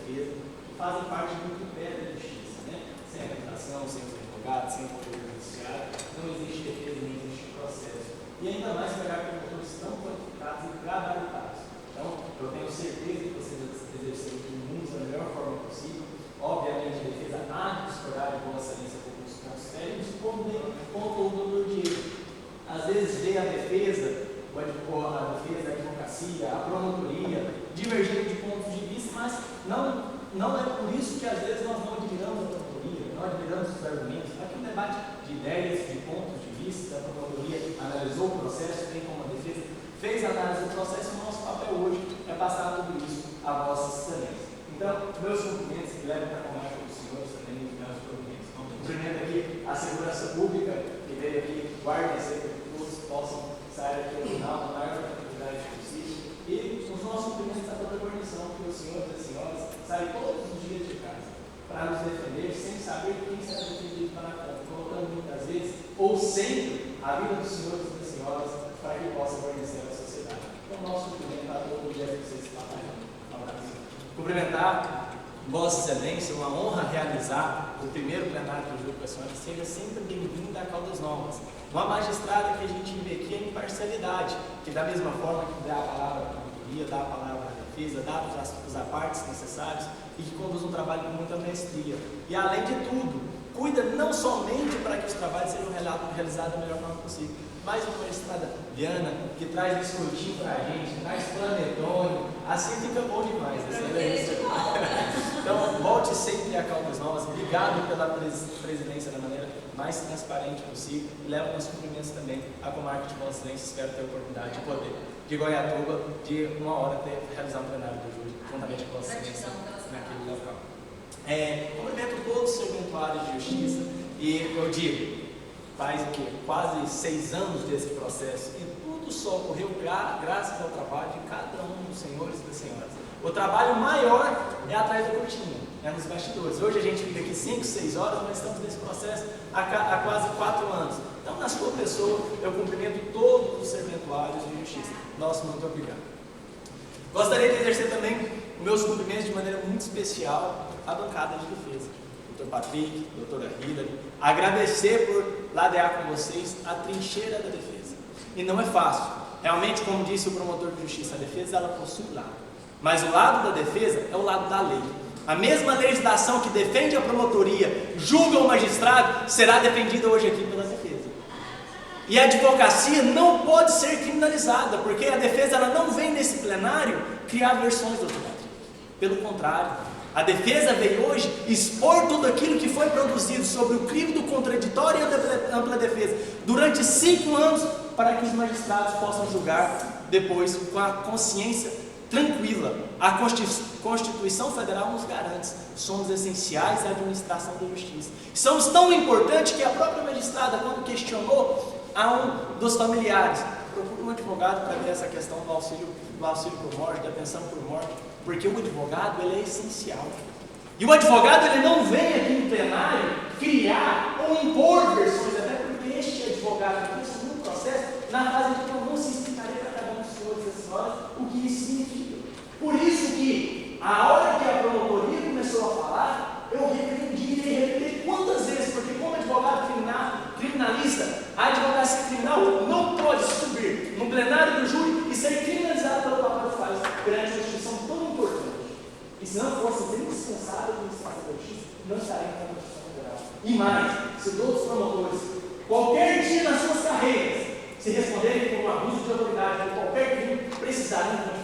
defesa, que fazem parte do tripé da justiça, né? Sem a reputação, sem os advogados, sem o poder judiciário, não existe defesa, nem existe processo. E ainda mais pegar promotores tão qualificados e gabaritados. Então, eu tenho certeza que vocês exerceram o mundo da melhor forma possível. Obviamente, a defesa há de discordar de Vossa Excelência com os pontos técnicos, como pontuou o doutor Diego. Às vezes vê a defesa, a advocacia, a promotoria, divergindo de pontos de vista, mas não é por isso que às vezes nós não admiramos a promotoria, não admiramos os argumentos. Aqui um debate de ideias, de pontos de vista, a promotoria analisou o processo, bem como a defesa fez a análise do processo, e o nosso papel hoje é passar tudo isso a Vossa Excelência. Então, meus cumprimentos que levam para a comarca dos senhores também, os meus cumprimentos. Cumprimento aqui a segurança pública que veio aqui, guarda cerca que todos possam sair aqui ao final, na maior tranquilidade possível. E os nossos cumprimentos a toda a guarnição, que os senhores e as senhoras saem todos os dias de casa para nos defender, sem saber quem será defendido para a conta, colocando muitas vezes, ou sempre, a vida dos senhores e das senhoras para que possa guarnecer a sociedade. Então, nosso cumprimento a todos os dias que vocês batalham. Cumprimentar Vossa Excelência, uma honra realizar o primeiro plenário do Júri com a senhora. Seja sempre bem-vinda a Caldas Novas. Uma magistrada que a gente vê aqui é imparcialidade, que da mesma forma que dá a palavra à promotoria, dá a palavra à defesa, dá os apartes necessários e que conduz um trabalho com muita mestria. E além de tudo, cuida não somente para que os trabalhos sejam realizados da melhor forma possível, mais uma magistrada Diana, que traz biscoitinho para a gente, traz panetone, assim fica bom demais. Então, volte sempre a Caldas Novas. Obrigado pela presidência da maneira mais transparente possível. E levo meus cumprimentos também à comarca de Vossa Excelência. Espero ter a oportunidade de poder, de Goiatuba, de uma hora realizar um plenário do júri, juntamente com Vossa Excelência, naquele local. Cumprimento todos os serventuários de justiça e eu digo, faz o quê? Quase 6 anos desse processo e tudo só ocorreu graças ao trabalho de cada um dos senhores e das senhoras. O trabalho maior é atrás da cortina, é nos bastidores. Hoje a gente fica aqui 5, 6 horas, mas estamos nesse processo há quase 4 anos. Então, na sua pessoa, eu cumprimento todos os serventuários de justiça. Nosso muito obrigado. Gostaria de exercer também os meus cumprimentos de maneira muito especial à bancada de defesa. Dr. Patrick, doutora Hilary, agradecer por ladear com vocês a trincheira da defesa. E não é fácil. Realmente, como disse o promotor de justiça, a defesa ela possui lado. Mas o lado da defesa é o lado da lei. A mesma legislação que defende a promotoria, julga o magistrado, será defendida hoje aqui pela defesa. E a advocacia não pode ser criminalizada, porque a defesa ela não vem nesse plenário criar versões, doutor Patrick. Pelo contrário, a defesa veio hoje expor tudo aquilo que foi produzido sobre o crime do contraditório e a ampla defesa durante 5 anos, para que os magistrados possam julgar depois com a consciência tranquila. A Constituição Federal nos garante, somos essenciais à administração da justiça. Somos tão importantes que a própria magistrada, quando questionou a um dos familiares, procura um advogado para ver essa questão do auxílio por morte, da pensão por morte, porque o advogado ele é essencial. E o advogado ele não vem aqui no plenário criar ou impor versões, até porque este advogado que está no processo, na fase de que eu não se explicaria para cada um dos senhores e das senhoras o que isso significa. Por isso que, a hora que a promotoria começou a falar, eu repreendi e repetir quantas vezes, porque como advogado criminalista, a advocacia criminal não pode subir no plenário do júri e ser criminalizada pelo papel que faz perante uma instituição tão importante. E se não fosse indispensável a administração da justiça, não estaria na Constituição Federal. E mais, se todos os promotores, qualquer dia nas suas carreiras, se responderem por um abuso de autoridade ou qualquer crime, precisarem de uma.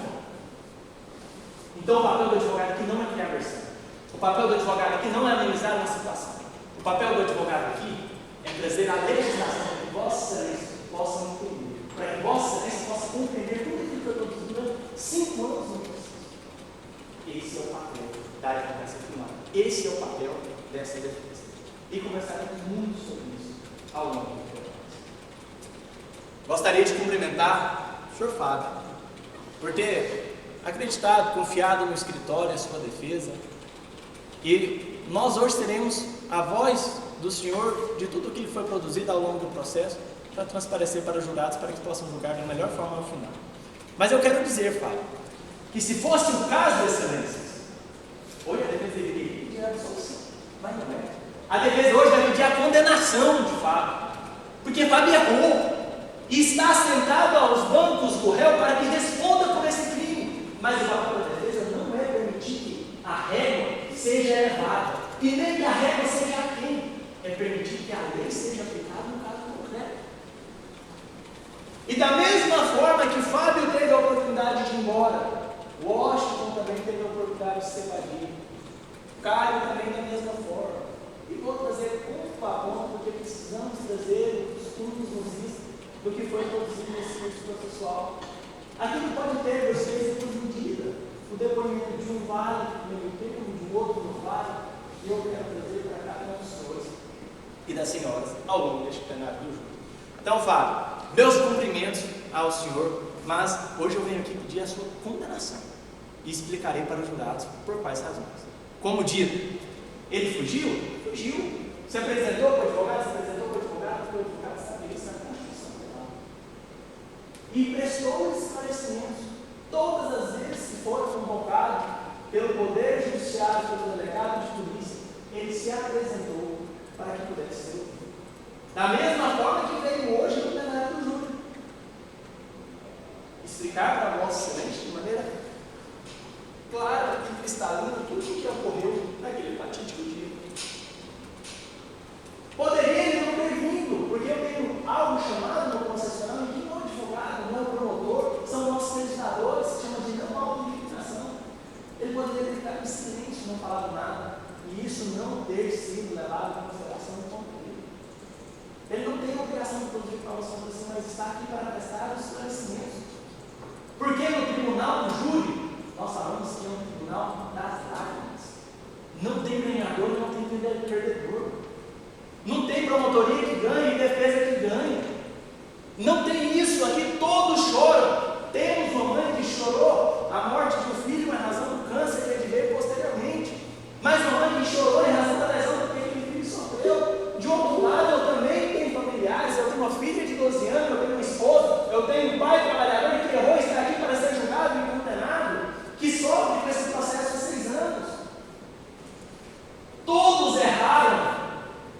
Então, o papel do advogado aqui não é criar versão. O papel do advogado aqui não é analisar uma situação. O papel do advogado aqui é trazer a legislação para que Vossa Excelência possa entender, para que Vossa Excelência possa compreender tudo aquilo que eu estou dizendo durante 5 anos no processo. Esse é o papel da advocacia criminal. Esse é o papel dessa defesa. E conversaremos muito sobre isso ao longo do programa. Gostaria de cumprimentar o senhor Fábio por ter acreditado, confiado no escritório, na sua defesa. E nós hoje teremos a voz do senhor de tudo que foi produzido ao longo do processo para transparecer para os jurados, para que possam julgar da melhor forma ao final. Mas eu quero dizer, Fábio, que se fosse o caso de excelência, Hoje a defesa deveria pedir a absolução, mas não é. A defesa hoje vai pedir a condenação de Fábio, porque Fábio errou e está sentado aos bancos do réu para que responda por esse crime. Mas o papel da defesa não é permitir que a régua seja elevada e nem que a régua seja aquém. É permitir que a lei seja aplicada no caso concreto. E da mesma forma que Fábio teve a oportunidade de ir embora, Washington também teve a oportunidade de se evadir. Caio também da mesma forma. E vou trazer ponto a ponto, porque precisamos trazer os estudos do que foi produzido nesse curso processual. Aqui não pode ter vocês por medida, o depoimento de um vale no meio termo, de um outro no vale, e eu quero trazer para cada um dos senhores e das senhoras ao longo deste plenário do júri. Então, Fábio, meus cumprimentos ao senhor, mas hoje eu venho aqui pedir a sua condenação e explicarei para os jurados por quais razões. Como dito, ele fugiu? Fugiu. Se apresentou para o advogado? Se apresentou para o advogado? O advogado sabia isso na Constituição Federal. E prestou esclarecimentos. Todas as vezes que foram convocados pelo Poder Judiciário, pelo delegado de polícia, ele se apresentou para que pudesse ser ouvido. Da mesma forma que veio hoje no plenário do júri. Explicar para Vossa Excelência de maneira clara e cristalina tudo o que ocorreu naquele fatídico dia. Poderia ele não ter vindo, porque eu tenho algo chamado no concessionário que não é advogado, não é promotor, são nossos legisladores, se chama de não autorização. Ele poderia ter ficado em silêncio, não falado nada, e isso não ter sido levado em consideração no ponto dele. Ele não tem a obrigação de produzir informações assim, mas está aqui para prestar os esclarecimentos. Porque no tribunal do júri, nós falamos que é um tribunal das lágrimas. Não tem ganhador e não tem perdedor. Não tem promotoria que ganha e defesa que ganha. Não tem isso. Aqui todos choram. Temos uma mãe que chorou a morte de um filho em razão do câncer que ele veio posteriormente. Mas uma mãe que chorou em razão da lesão que aquele filho sofreu. De outro lado, eu também tenho familiares. Eu tenho uma filha de 12 anos, eu tenho uma esposa, eu tenho um pai trabalhador que errou e está aqui para ser julgado e condenado, que sofre com esse processo há 6 anos. Todos erraram,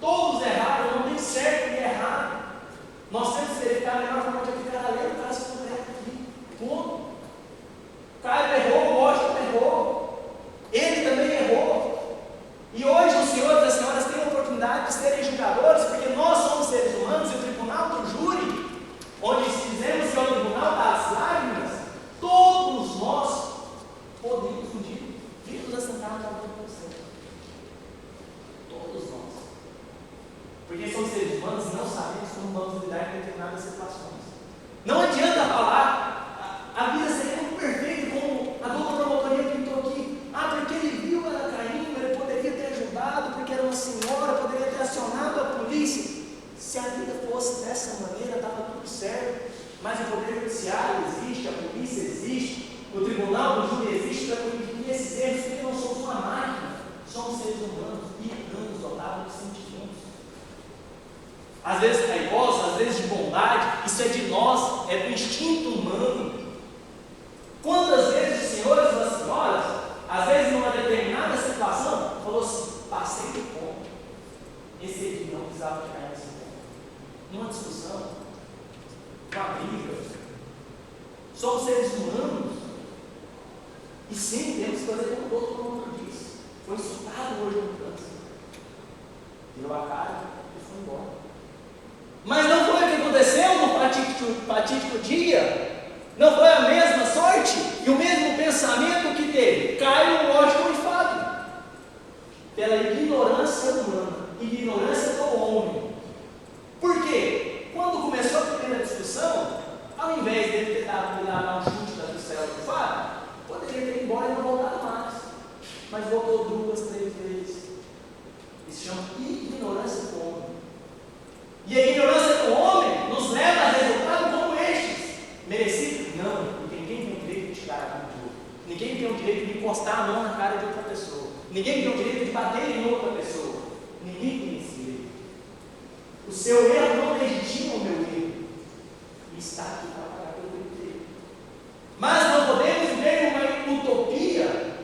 não tem certo e errado. Nós temos que verificar a melhor forma de aplicar a lei no caso concreto aqui. Ponto. Caio errou, o Washington errou, ele também errou. E hoje os senhores e as senhoras têm a oportunidade de serem julgadores, porque nós somos seres humanos e o tribunal do júri, onde dizemos que é o tribunal das lágrimas, todos nós podemos um dia vir nos assentar no tribunal do céu. Todos nós. Porque somos seres humanos e não sabemos como vamos lidar em determinadas situações. Não adianta falar, a vida seria tão perfeita como a dupla promotoria pintou aqui. Ah, porque ele viu ela caindo, ele poderia ter ajudado, porque era uma senhora, poderia ter acionado a polícia. Se a vida fosse dessa maneira, estava tudo certo. Mas o Poder Judiciário existe, a polícia existe, o Tribunal do Júri existe para corrigir esses erros, porque não somos uma máquina, somos seres humanos e humanos dotados de sentimentos. Às vezes raivosos, às vezes de bondade, isso é de nós, é do instinto humano. Quantas vezes os senhores e as senhoras, às vezes numa determinada situação, falou assim, passei do ponto. Esse aqui não precisava ficar nesse ponto. Numa discussão, uma briga. Somos seres humanos. E sim, temos que fazer como todo promotor disse. Foi insultado hoje no trânsito. Virou a cara e foi embora. Mas não foi o que aconteceu no fatídico dia. Não foi a mesma sorte e o mesmo pensamento que teve Caio, Washington e Fábio. Pela ignorância humana, ignorância do homem. Por quê? Quando começou a primeira discussão, ao invés dele ter dado um chute da costela do Fábio, poderia ter ido embora e não voltado mais. Mas voltou 2, 3 vezes. Isso chama ignorância do homem. E a ignorância do homem nos leva a resultados como estes. Merecido? Não, porque ninguém tem o direito de tirar a vida do outro. Ninguém tem o direito de encostar a mão na cara de outra pessoa. Ninguém tem o direito de bater em outra pessoa. Ninguém tem esse direito. O seu erro não legitima o meu erro. E está aqui para pagar pelo meu erro. Mas não podemos viver uma utopia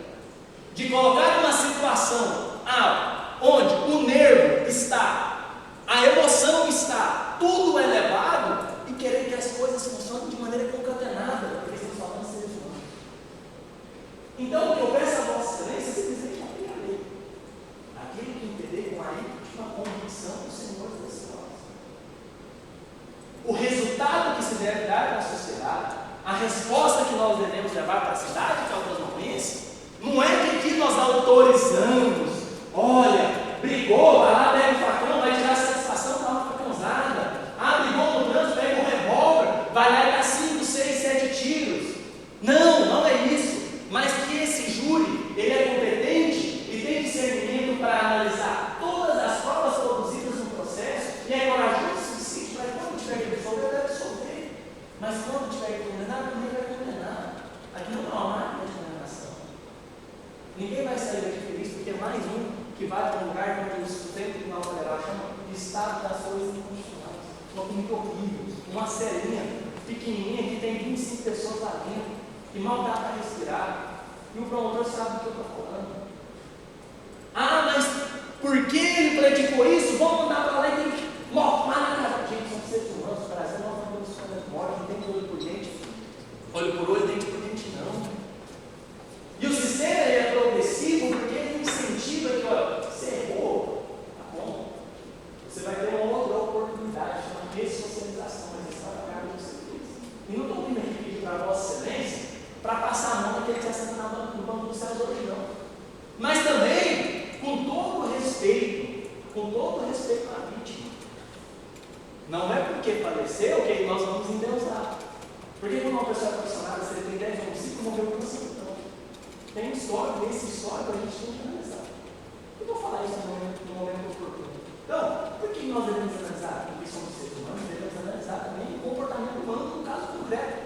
de colocar uma resposta que nós devemos levar para a cidade de Caldas Novas não é que aqui nós autorizamos, olha, brigou, vai lá, pega o facão, vai tirar a satisfação para uma facãozada. Brigou no trânsito, pega um revólver, vai lá e dá 5, 6, 7 tiros. Não, não é isso. Mas que esse júri, ele é competente e tem discernimento para analisar todas as provas produzidas no processo e é corajoso o suficiente para quando tiver que absolver, deve absolver. Mas quando tiver que condenar, também vai condenar. Aqui não é uma máquina de condenação. Ninguém vai sair daqui feliz porque é mais um que vai para um lugar onde o Supremo Tribunal Federal chama de Estado das Coisas Inconstitucionais. Uma coisa horrível, uma celinha pequenininha que tem 25 pessoas lá dentro, que mal dá para respirar. E o promotor sabe do que eu estou falando. Mas por que ele praticou isso? Vamos mandar para lá e tem que morfar na casa. Gente, são seres humanos, o Brasil não tem condições de morte, não tem olho por dente. Olho por olho, dente por dente, não. E o sistema é progressivo porque ele incentiva que, olha, você errou, tá bom? Você vai ter uma outra oportunidade, chama ressocialização, mas você vai pagar o que você fez. E não estou vindo aqui pedir para a Vossa Excelência para passar a mão naquele que está sentado no banco dos céus hoje, não. Mas também, com todo respeito à vítima. Não é porque faleceu que nós vamos endeusar. Porque quando uma pessoa é profissional, você tem 10 anos, 5 morreu por você, então. Tem história, esse histórico a gente tem que analisar. Eu vou falar isso no momento oportuno. Então, por que nós devemos analisar? Porque somos seres humanos, devemos analisar também o comportamento humano no caso concreto.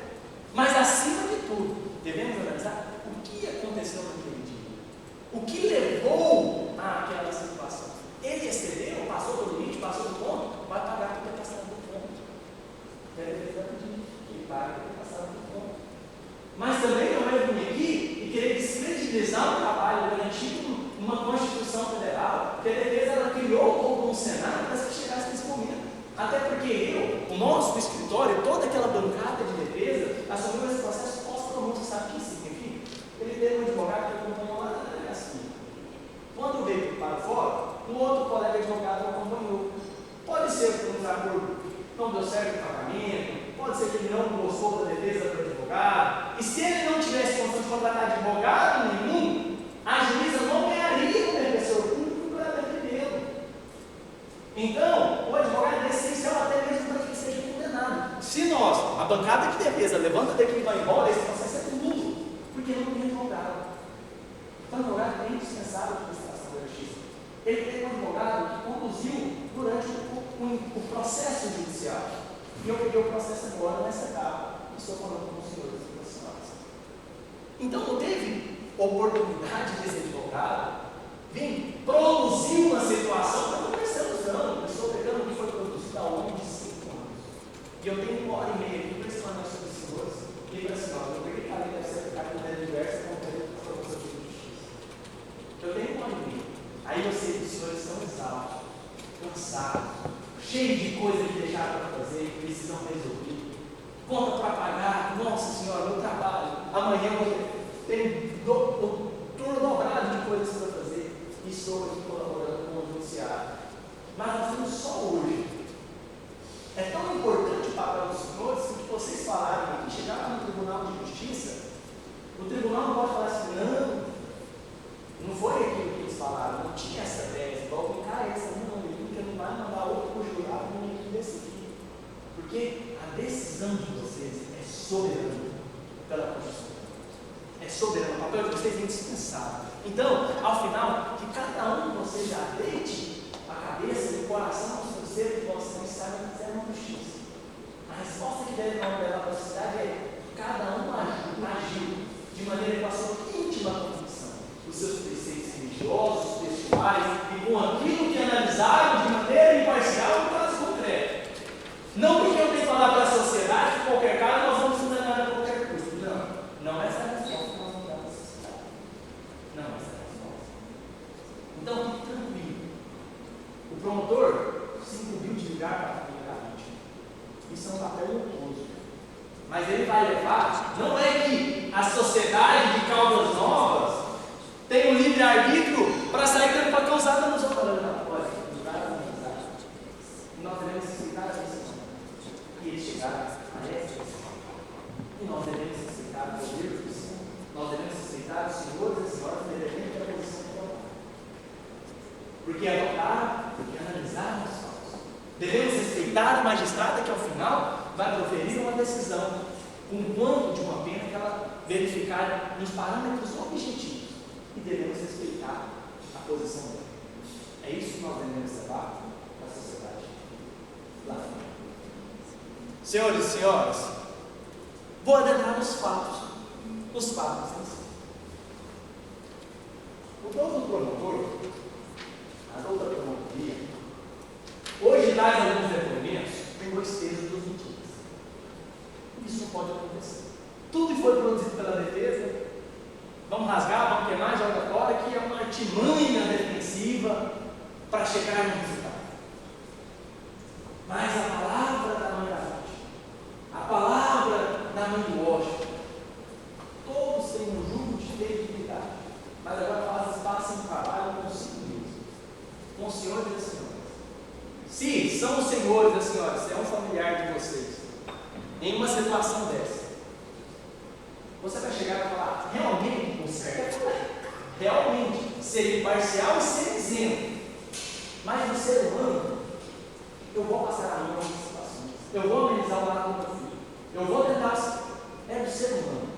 Mas, acima de tudo, devemos analisar o que aconteceu naquele dia. O que levou àquela situação. Ele excedeu, passou do limite, passou do ponto, vai pagar por ter passado do ponto. Deve pedir que pague por ter passado do ponto. Mas também não é vir aqui e querer descredibilizar o trabalho garantido numa Constituição Federal, que a defesa ela criou todo um Senado para que chegasse nesse momento. Até porque o nosso escritório, toda aquela bancada de defesa, assumiu esse processo pós-pronúncia. Sabe o que isso significa? Ele teve um advogado que acompanhou lá na delegacia. Quando veio para fora, um outro colega advogado acompanhou. Pode ser por um acordo não deu certo o pagamento, pode ser que ele não gostou da defesa do advogado, e se ele não tivesse condição de contratar advogado nenhum, a juíza não ganharia o defensor público para defendê-lo. Então, o advogado é essencial até mesmo para que ele seja condenado. Se nós, a bancada de defesa, levanta daqui e vai embora, esse processo é nulo, porque não tem advogado. Então, o advogado é indispensável para a administração da justiça. Ele tem um advogado que conduziu durante o processo judicial. E eu peguei o processo agora nessa etapa. Estou falando com os senhores profissionais. Então, não teve oportunidade desse advogado vir produzir uma situação para conversamos não. Eu estou pegando o que foi produzido ao longo de 5 anos. E eu tenho 1h30 aqui para explanar sobre os senhores. E para assim, eu peguei que deve ser aplicado com o diverso como o professor de justiça. Eu tenho 1h30. Aí eu sei que os senhores estão exaustos, cansados, cheios de coisa que deixaram para fazer, que precisam resolver. Conta para pagar, nossa senhora, meu trabalho. Amanhã eu tenho o turno dobrado de coisas para fazer. E estou aqui colaborando com o judiciário. Mas nós temos só hoje. É tão importante o papel dos senhores que vocês falarem aqui, chegaram no Tribunal de Justiça, o tribunal não pode falar assim, não foi aquilo que eles falaram, não tinha essa tese, vou aplicar essa, não vai mandar outro para o jurado e ninguém decidir. Porque a decisão de vocês é soberana pela Constituição. É soberana, o papel de vocês é indispensável. Então, ao final, que cada um de vocês já deite a cabeça e o coração no seu ser, que vocês saibam que fizeram justiça. A resposta que deve dar para a sociedade é que cada um agiu de maneira com a sua íntima convicção, os seus preceitos religiosos, pessoais, e com aquilo que analisaram de maneira imparcial no caso concreto. Não porque eu tenho que falar para a sociedade que em qualquer caso nós vamos condenar a qualquer custo. Não essa é a resposta que nós vamos dar para a sociedade. Não essa é a resposta. Então, fique tranquilo. O promotor se incumbiu de ligar para a família da vítima. Isso é um papel honroso. Mas ele vai levar, não é que a sociedade de Caldas Novas tem um livre-arbítrio para sair dando para causada nos outros. E nós devemos explicar isso. E eles chegaram a essa decisão. E nós devemos aceitar o poder do Senhor, nós devemos aceitar os senhores e senhoras, independente da posição que tomar. Porque adotar, porque analisar os fatos. Devemos respeitar a magistrada que ao final vai proferir uma decisão, com quanto de uma pena que ela verificar nos parâmetros objetivos. E devemos respeitar a posição dela. É isso que nós devemos levar para a sociedade lá fora. Senhores e senhoras, vou adentrar nos fatos. Os fatos em si. O dom do promotor, a dom da promotoria, hoje traz alguns depoimentos em 2 terços dos motivos. Isso não pode acontecer. Tudo que foi produzido pela defesa, vamos rasgar, vamos queimar, joga fora, que é uma artimanha defensiva para chegar no resultado. Mas a palavra da mãe da fonte, a palavra da mãe do Washington, todos têm um jugo de credibilidade, mas agora façam um trabalho consigo mesmo, com os senhores e as senhoras. Se são os senhores e as senhoras, se é um familiar de vocês, em uma situação dessa, você vai chegar e falar, realmente, o certo é falar, realmente, ser imparcial e ser isento. Mas no ser humano, eu vou passar a mão em algumas situações, eu vou amenizar o lado do meu filho, eu vou tentar, é do ser humano.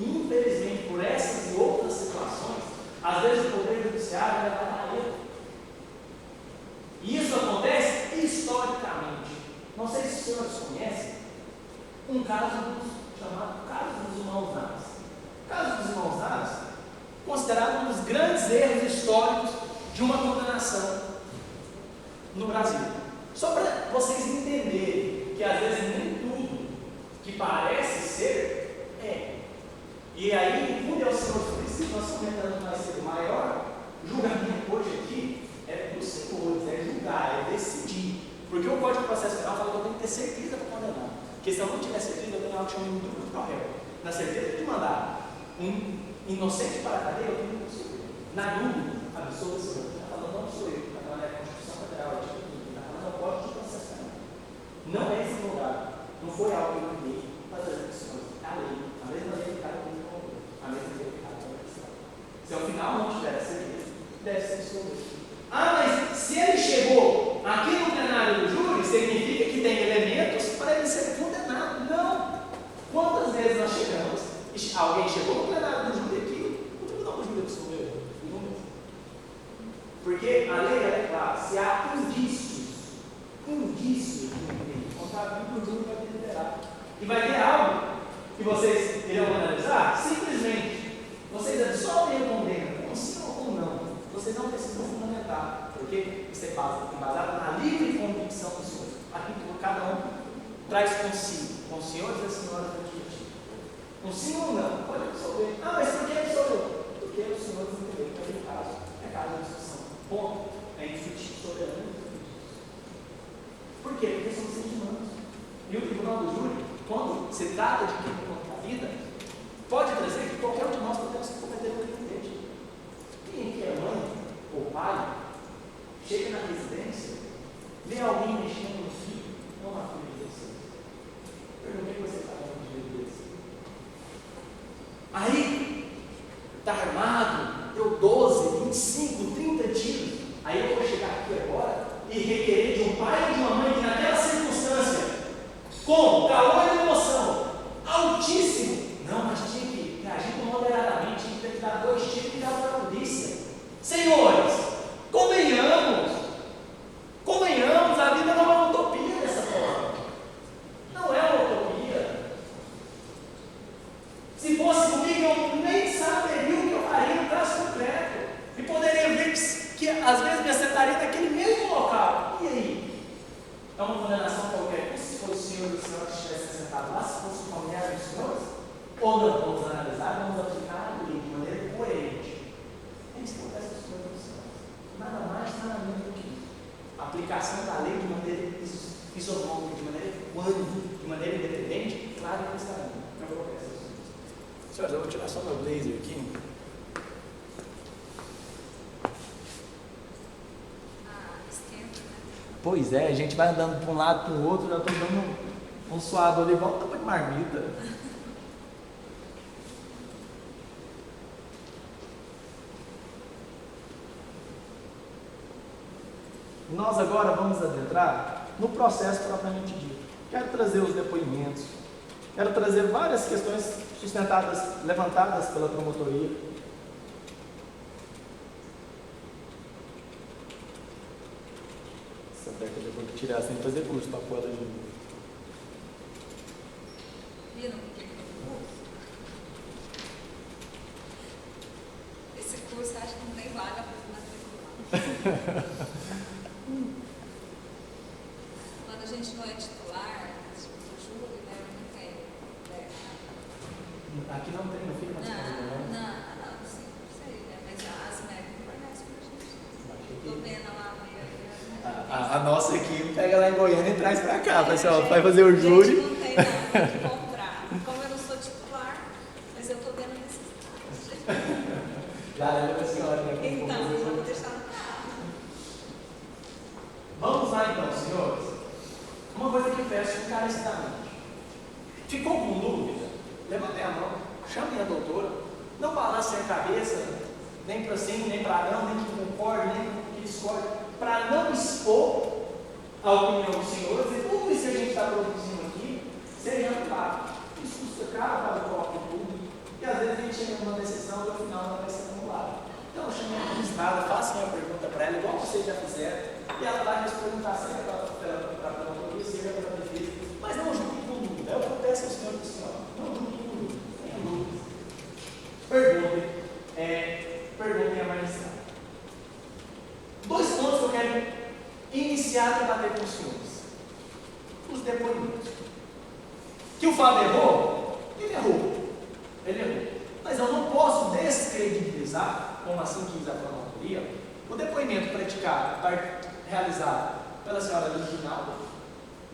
Infelizmente, por essas e outras situações, às vezes o poder judiciário vai dar erro. E isso acontece historicamente. Não sei se os senhores conhecem um caso chamado caso dos irmãos Naves. O caso dos irmãos Naves, considerado um dos grandes erros históricos de uma condenação no Brasil. Só para vocês entenderem que às vezes nem tudo que parece ser é. E aí, quando é o Senhor Cristo, nós comentamos mais cedo, maior julgamento hoje aqui é dos senhores, é julgar, é decidir. Porque o Código de Processo Penal fala que eu tenho que ter certeza para condenar. Porque se eu não tiver certeza, eu tenho algo que chama de dúvida do réu. Na certeza de mandar um inocente para a cadeia, eu tenho que absolver. Na dúvida, absolva o senhor. Está falando, não sou eu, está falando é a Constituição Federal, está falando é o Código de Processo Penal. Não é esse lugar, não foi algo que eu criei para trazer para os senhores. É a lei, a mesma lei que cada um colocou, a mesma lei que cada um colocou. Se ao final não tiver a certeza, deve ser absolvido. Ah, mas se ele chegou aqui no plenário do júri, significa que tem elementos para ele ser condenado. Não. Quantas vezes nós chegamos, alguém chegou no plenário do júri aqui, o tribunal do júri absolveu? Porque a lei é clara, se há indícios de crime, o júri vai deliberar. E vai ter algo que vocês irão analisar? Simplesmente, vocês absolvem ou condenam, com sim ou não. Vocês não precisam fundamentar, porque isso é baseado na livre convicção dos senhores. Aqui cada um traz consigo, com os senhores e as senhoras da justiça. Um sim ou não, pode absolver. Ah, mas por que absolveu? Porque os senhores entenderam que aquele caso é caso de discussão. Ponto. É indiscutível soberano. Por quê? Porque somos seres humanos. E o tribunal do júri, quando se trata de crime contra a vida, pode trazer que qualquer um de nós podemos cometer um crime dele. Quem que é mãe ou pai, chega na residência, vê alguém mexendo no filho, não na filha de vocês. Perguntei o que você está falando de jeito desse. Aí, está armado, deu 12, 25, 30 tiros. Aí eu vou chegar aqui agora e requerer de um pai ou de uma mãe que naquela circunstância, com calor e emoção, altíssimo, não, mas tinha que agir moderadamente, tinha que ter que dar 2 tiros e dar para a polícia. Senhores, convenhamos, a vida não é uma utopia dessa forma. Não é uma utopia. Se fosse comigo, eu nem saberia o que eu faria no caso concreto. E poderia ver que às vezes me assentaria naquele mesmo local. E aí? É uma condenação qualquer. E se fosse o senhor e a senhora que estivesse sentado lá, se fosse o familiar dos senhores? Ou não? Vamos analisar, vamos aplicar a lei de maneira coerente. É isso que acontece com os senhores e senhoras. Nada mais, nada menos do que isso. A aplicação da lei de maneira isonômica, de maneira equânime, de maneira independente, claro e cristalina. Eu vou colocar essas coisas. Senhores, eu vou tirar só meu blazer aqui. Pois é, a gente vai andando para um lado para o outro, já estou dando um suado ali, volta para marmita. nós agora vamos adentrar no processo propriamente dito. Quero trazer os depoimentos, quero trazer várias questões sustentadas, levantadas pela promotoria. Essa beca depois de tirar sem fazer curso para pôr ela de novo. Viram o que é curso? Esse curso acho que não tem vaga para matricular. Quando a gente não é titular, do júri, né, não tem. Aqui não tem, não fica mais Não, sim, não sei, né? Mas as médicas fornecem pra gente. Estou vendo lá amanhã. A nossa equipe pega lá em Goiânia e traz para cá, pessoal, vai fazer o júri. Não tem não, tem que comprar. Como eu não sou titular, mas eu estou vendo necessidade. Já lembra a senhora, né? Então, eu vou deixar no carro. Vamos lá então, senhores. Uma coisa que eu peço encarecidamente. Ficou com dúvida? Levantem a mão, chamem a doutora, não balancem a cabeça, nem para cima, nem para não, nem que concorde, nem que discorde, para não expor a opinião dos senhores e tudo isso que a gente está produzindo aqui seja claro. Isso custa caro para o próprio público e às vezes a gente chega numa decisão e ao final não vai ser acumulada. Então, chamem a magistrada, façam a pergunta para ela, igual vocês já fizeram, e ela vai responder seja para a promotoria, seja para a defesa, mas não julguem com dúvida. É o que eu peço ao senhor e ao senhor. Não julguem com dúvida, tenham dúvidas. Perguntem a magistrada. Dois pontos que eu quero iniciar a debater com os senhores. Os depoimentos. Que o Fábio errou, ele errou. Mas eu não posso descredibilizar, como assim quis a promotoria, o depoimento realizado pela senhora Reginalda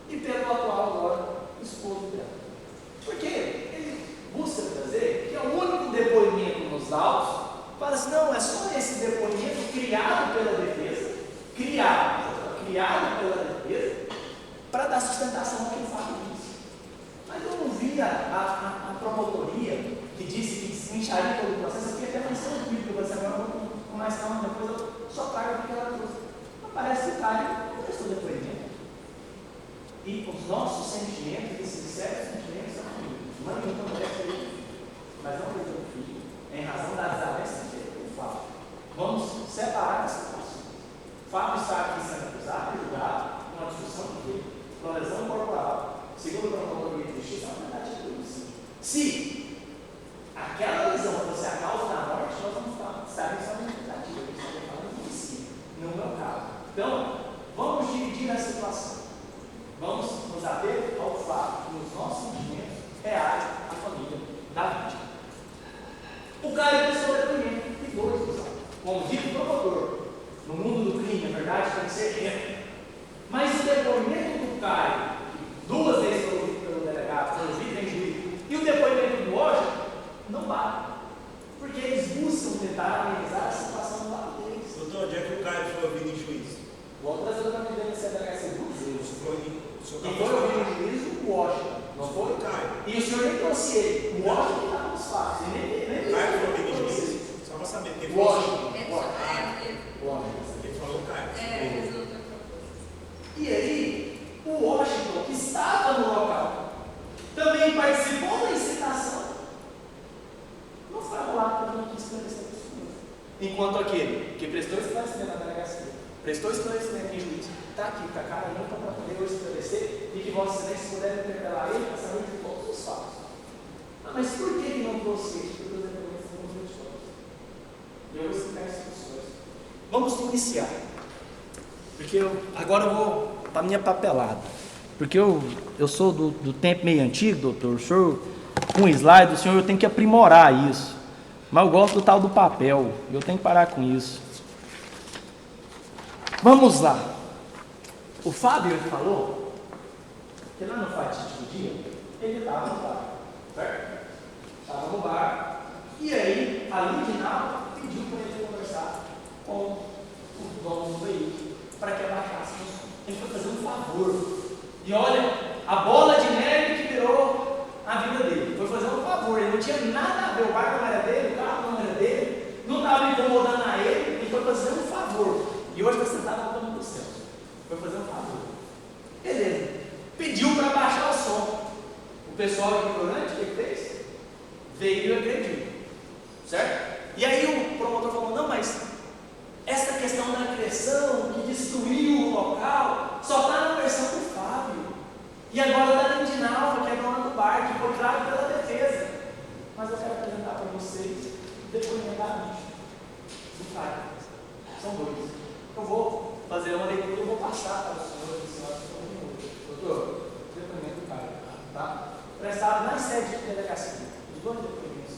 e pelo atual agora esposo dela. Porque ele busca trazer que é o único depoimento nos autos, fala assim, não, é só esse depoimento criado pela defesa, para dar sustentação ao que o Fábio disse. Mas eu não vi a promotoria que disse que se incharia todo o processo, eu fiquei até mais tranquilo, porque você agora com mais calma, depois eu só trago o que ela trouxe. Mas parece que o cara não prestou depoimento. E os nossos sentimentos, esses sinceros sentimentos, são amigos. Mãe nunca mulher fez, mas não fez o filho, em razão da desavença que ele fala. Vamos separar as situações. O Fábio está aqui sendo acusado e julgado, uma discussão de uma lesão corporal, segundo a promotoria de justiça, na verdade é tudo isso. Se aquela lesão fosse a causa da morte, nós vamos estar em sua tentativa, a gente está falando de si, não é o caso. Então, vamos dividir a situação. Vamos nos ater ao fato que os nossos sentimentos reais à família da vítima. O cara prestou depoimento de dois dos autos. Como diz o promotor, no mundo do crime, a verdade tem que ser reta. Mas o depoimento do Caio, duas vezes foi ouvido pelo delegado, foi ouvido em juízo, e o depoimento do Washington, não bate. Porque eles buscam tentar amenizar a situação do lado deles. Doutor, onde é que o Caio foi ouvido em juízo? O outro trazer para me ser delegacia duas vezes. E foi ouvido em juízo o Washington, não foi o Caio. E o senhor nem trouxe ele. O Washington estava nos fatos. O Caio foi ouvido em juízo? Só para saber. Quem o Washington. Ele falou o Caio. E aí, o Washington, que estava no local, também participou da incitação, não foi anulado porque não quis esclarecer as coisas. Enquanto aquele que prestou esclarecimento na delegacia, prestou esclarecimento em juízo, está aqui, está cara limpa para poder hoje esclarecer e que Vossa Excelência puder interpelar ele para saber de todos os fatos. Ah, mas por que ele não trouxe isso? Porque os depoimentos são muito histórias. E eu vou explicar isso para os senhores. Vamos iniciar. Porque agora eu vou para a minha papelada. Porque eu sou do tempo meio antigo, doutor. O senhor, com slide, o senhor, eu tenho que aprimorar isso. Mas eu gosto do tal do papel. Eu tenho que parar com isso. Vamos lá. O Fábio falou que lá no fatídico dia, ele estava no bar. Certo? Estava no bar. E aí, a Reginalda pediu para ele conversar com o dono do veículo, para que abaixasse o som. Ele foi fazer um favor. E olha, a bola de neve que virou a vida dele. Foi fazer um favor. Ele não tinha nada a ver. O barco não era dele, o carro não era dele, não estava incomodando a ele. Ele foi fazer um favor. E hoje está sentado na cama do céu. O pessoal ignorante, o que fez? Veio e agrediu. Certo? E aí o promotor falou, não, mas essa questão da agressão que destruiu o local só está na versão do Fábio. E agora da Lindinalva, que é dona do bar, que foi claro pela defesa. Mas eu quero apresentar para vocês o depoimento da vítima, do cara. São dois. Eu vou fazer uma leitura, eu vou passar para o senhor e senhora por um minuto. Doutor, depoimento do cara, tá? Prestado na sede de delegacia. Os dois depoimentos.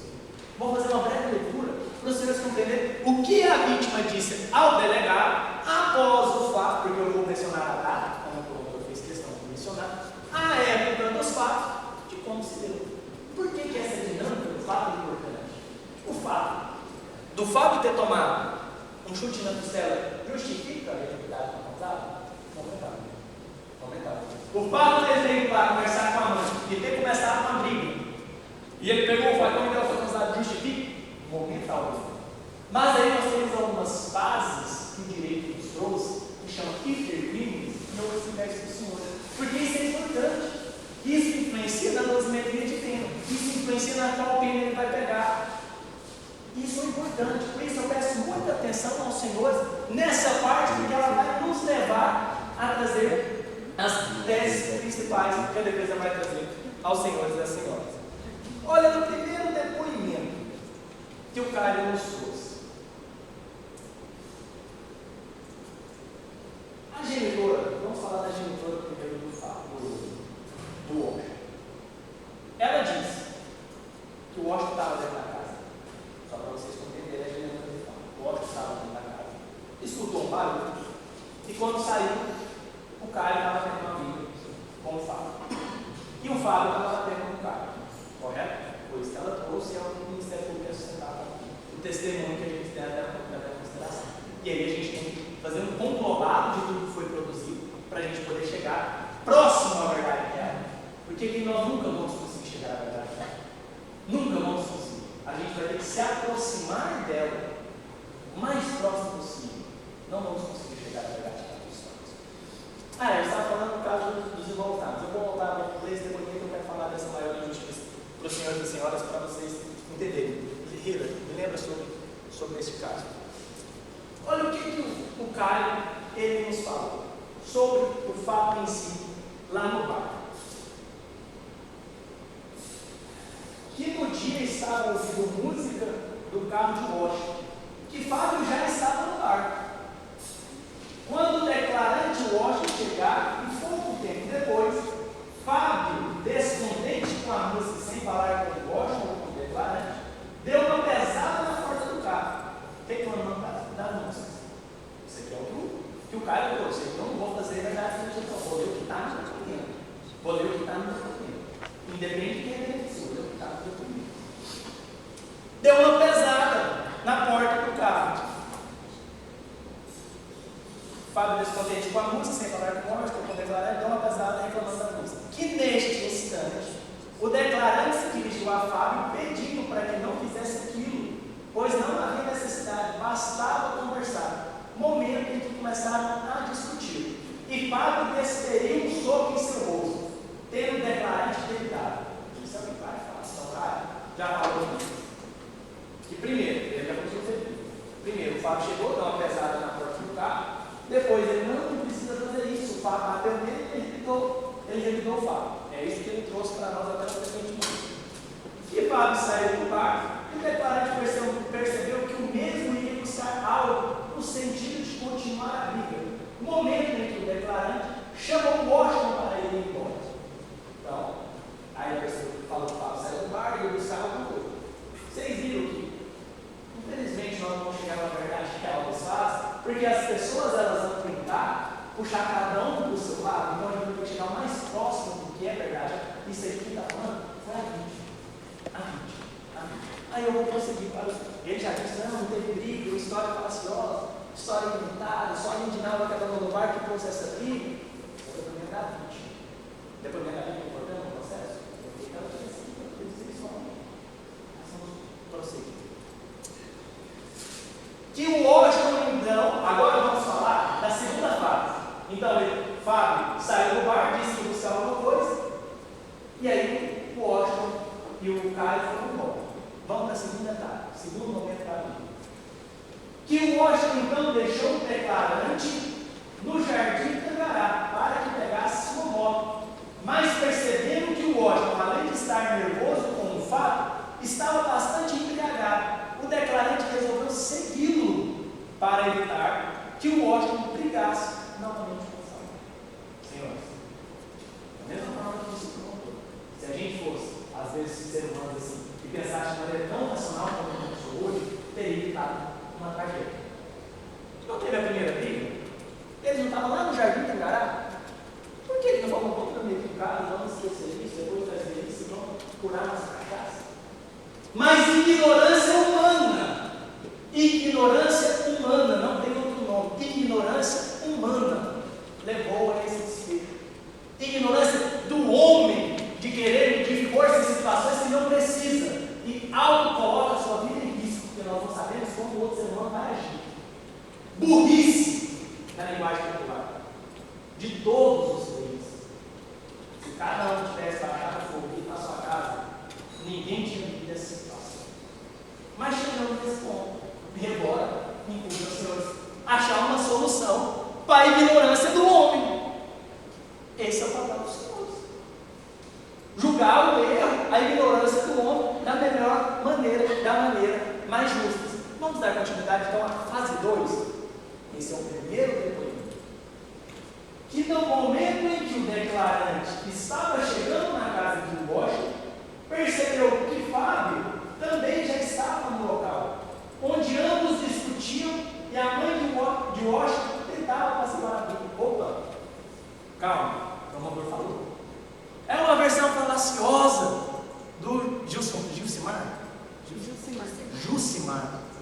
Vou fazer uma breve leitura para os senhores compreenderem o que a vítima disse ao delegado após o fato, porque eu vou mencionar a data, como o promotor fez questão de mencionar, a época dos fatos, de como se deu. Por que essa dinâmica do fato é importante? O fato do Fábio ter tomado um chute na costela justifica a legitimidade da causada? Comentário. O fato de ele ter ido lá conversar com a mãe e ter começado uma briga, e ele pegou o facão e deu foi causada, justifica? Momental. Mas aí nós temos algumas fases que o direito nos trouxe, que chama intercrimes, e eu vou explicar isso para o senhor. Porque isso é importante. Isso influencia na dosimetria de pena. Isso influencia na qual pena ele vai pegar. Isso é importante. Por isso eu peço muita atenção aos senhores nessa parte, porque ela vai nos levar a trazer as teses principais que a defesa vai trazer aos senhores e às senhoras. Olha, no primeiro depoimento que o Caio nos trouxe, a genitora, vamos falar da genitora primeiro do Osho. Ela disse que o Osho estava dentro da casa, só para vocês compreenderem a genitora de fala. O Osho estava dentro da casa, escutou um barulho, e quando saiu, o Caio estava tendo uma briga com o Fábio. E o Fábio estava batendo com o Caio, correto? Pois ela trouxe ao Ministério Público Sustentável o testemunho que a gente tem até a consideração. E aí a gente tem que fazer um comprovado de tudo que foi produzido para a gente poder chegar próximo à verdade real. Porque aqui nós nunca vamos conseguir chegar à verdade real. Nunca vamos conseguir. A gente vai ter que se aproximar dela o mais próximo possível. Não vamos conseguir chegar à verdade real dos fatos. Eu estava falando no caso dos involuntários. Eu vou voltar para esse depoimento, eu quero falar dessa maior injustiça para os senhores e senhoras, para vocês entenderem. Hira, me lembra sobre esse caso. Olha o que o Caio ele nos falou sobre o fato em si, lá no bar. Que no dia estava ouvindo música do carro de Osho, que Fábio já estava no bar. Quando o declarante Osho chegar, e pouco tempo depois, Fábio, descontente com a música, sem falar com o Osho ou com o declarante, deu uma pesada na porta do carro, reclamando da música. Isso aqui é o truque que o cara trouxe. Eu não vou fazer verdade, vou ler o que está no documento. Vou ler o que está no documento. Independente de quem é beneficiou, ler o que está no documento. Deu uma pesada na porta do carro. Fábio, descontente com a música, sem falar com o Osho, com o declarante, deu uma pesada reclamando da música. Que neste instante, o declarante se dirigiu a Fábio pedindo para que não fizesse aquilo, pois não havia necessidade, bastava conversar. Momento em que começaram a discutir. E Fábio desferiu um soco em seu rosto, tendo o declarante deitado. Isso é o que vai falar. Então, cara, já falou disso. Que primeiro, ele já começou a ser. Primeiro, o Fábio chegou, deu uma pesada na porta do carro. Depois, ele não precisa fazer isso. O Fábio bateu nele e ele revidou o Fábio. É isso que ele trouxe para nós até o presente momento. E Fábio saiu do bar e o declarante percebeu que o mesmo iria buscar algo no sentido de continuar a briga. No momento em que o declarante chamou o Washington para ele ir embora. Então, aí ele falou que o Fábio saiu do bar e ia buscar alguma coisa. Vocês viram que, infelizmente, nós não vamos chegar na verdade que elas fazem, porque as pessoas elas vão tentar puxar cada um do seu lado, então a gente vai chegar o mais próximo do que é verdade. Isso aí que está falando foi a vítima. Aí eu vou prosseguir para os. Ele já disse: não teve briga, história falaciosa, história inventada, só a Lindinalva, cada um no bar que trouxe essa briga. O depoimento da vítima. O depoimento da vítima é importante no processo? Vamos prosseguir. Que o Washington, então, agora vamos falar da segunda fase. Então, Fábio saiu do bar, disse que buscava alguma coisa, e aí o Washington e o Caio foram embora. Vamos para a segunda etapa, segundo momento da vida. Que o Washington então deixou o declarante no jardim Tangará para que pegasse sua moto. Mas percebendo que o Washington, além de estar nervoso com o fato, estava bastante embriagado, o declarante resolveu segui-lo para evitar que o Washington brigasse novamente com o Saul. Senhores, da mesma forma que isso contou, se a gente fosse, às vezes, ser humanos assim, e pensasse de maneira tão racional como a gente pensou hoje, teria evitado uma tragédia. Não teve a primeira briga? Eles não estavam lá no jardim Tangará? Por que ele não falou, vamos dormir aqui em casa, vamos esquecer isso, depois fazer isso, vamos curar nossa cachaça? Mas ignorância humana, não tem outro nome, ignorância humana, levou a esse desfecho. Ignorância do homem de querer medir força em situações que não precisa e auto-coloca a sua vida em risco, porque nós não sabemos como o outro ser humano vai agir. Burrice, na linguagem popular, de todos os reis. Se cada um tivesse baixado fogo na sua casa, ninguém tinha vivido essa situação. Mas chegamos nesse ponto, e agora, inclusive os senhores, achar uma solução para a ignorância do homem. Esse é o papel dos senhores. Julgar o erro, a ignorância do homem, da melhor maneira, da maneira mais justa. Vamos dar continuidade então à fase 2. Esse é o primeiro depoimento. Que no momento em que o declarante estava chegando na casa de Washington, percebeu que Fábio também já estava no local, onde ambos discutiam e a mãe de Washington tentava apaciguar a briga. Opa, calma, o amador falou. É uma versão falaciosa do Jucimar.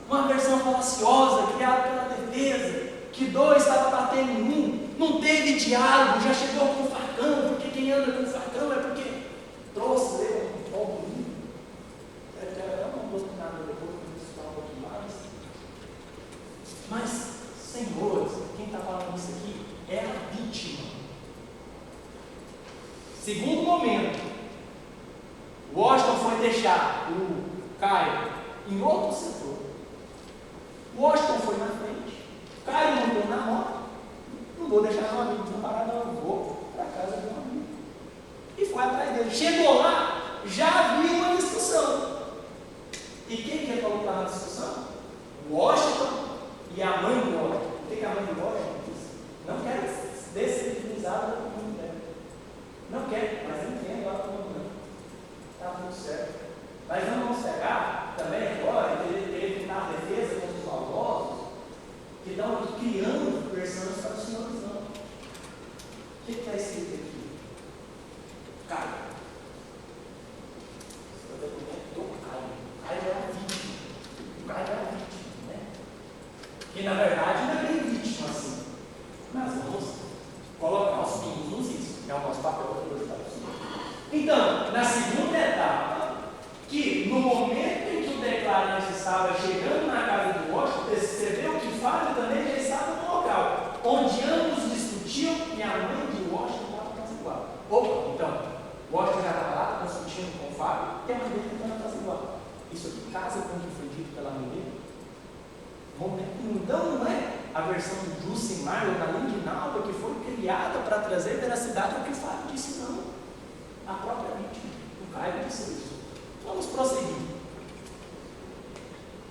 Uma versão falaciosa criada pela defesa, que dois estavam batendo em um, não teve diálogo, já chegou com o facão, porque quem anda com o facão é porque trouxe ele um pouco lindo. Eu não vou nada depois, vou explicar um pouquinho mais. Mas, senhores, quem está falando isso aqui é a vítima. Segundo momento, Washington foi deixar o Caio em outro setor. Washington foi na frente, Caio montou na moto. Não vou deixar meu amigo desamparado, não, vou para a casa do meu amigo. E foi atrás dele. Chegou lá, já viu uma discussão. E quem que falou para a discussão? Washington e a mãe do Washington. O que a mãe do Washington disse? Não quero descredibilizar o mundo dela. Não quero, mas eu entendo ela como mãe. Está tudo certo. Mas não vamos pegar também agora, querer tentar a defesa contra os maldosos, que estão criando versões para os senhores não. O que está escrito aqui? Caio. O documento do Caio. Caio é a vítima. O Caio é a vítima, né? Que na verdade não é bem vítima assim. Mas vamos colocar os pingos nos is. É o nosso papel aqui hoje para o senhor. Então, na segunda etapa, que no momento em que o declarante estava chegando na casa do Washington, percebeu que Fábio também já estava no local, onde ambos discutiam e a mãe de Washington estava apaciguada. Opa, então, Washington já estava lá discutindo com Fábio e a mãe dele tentando apaciguar. Isso aqui casa com o que foi dito pela mãe dele? Então não é a versão do Jucimar ou da Linguinalva que foi criada para trazer veracidade ao que o Fábio disse, não. A própria vítima, o Caio disse isso. Vamos prosseguir.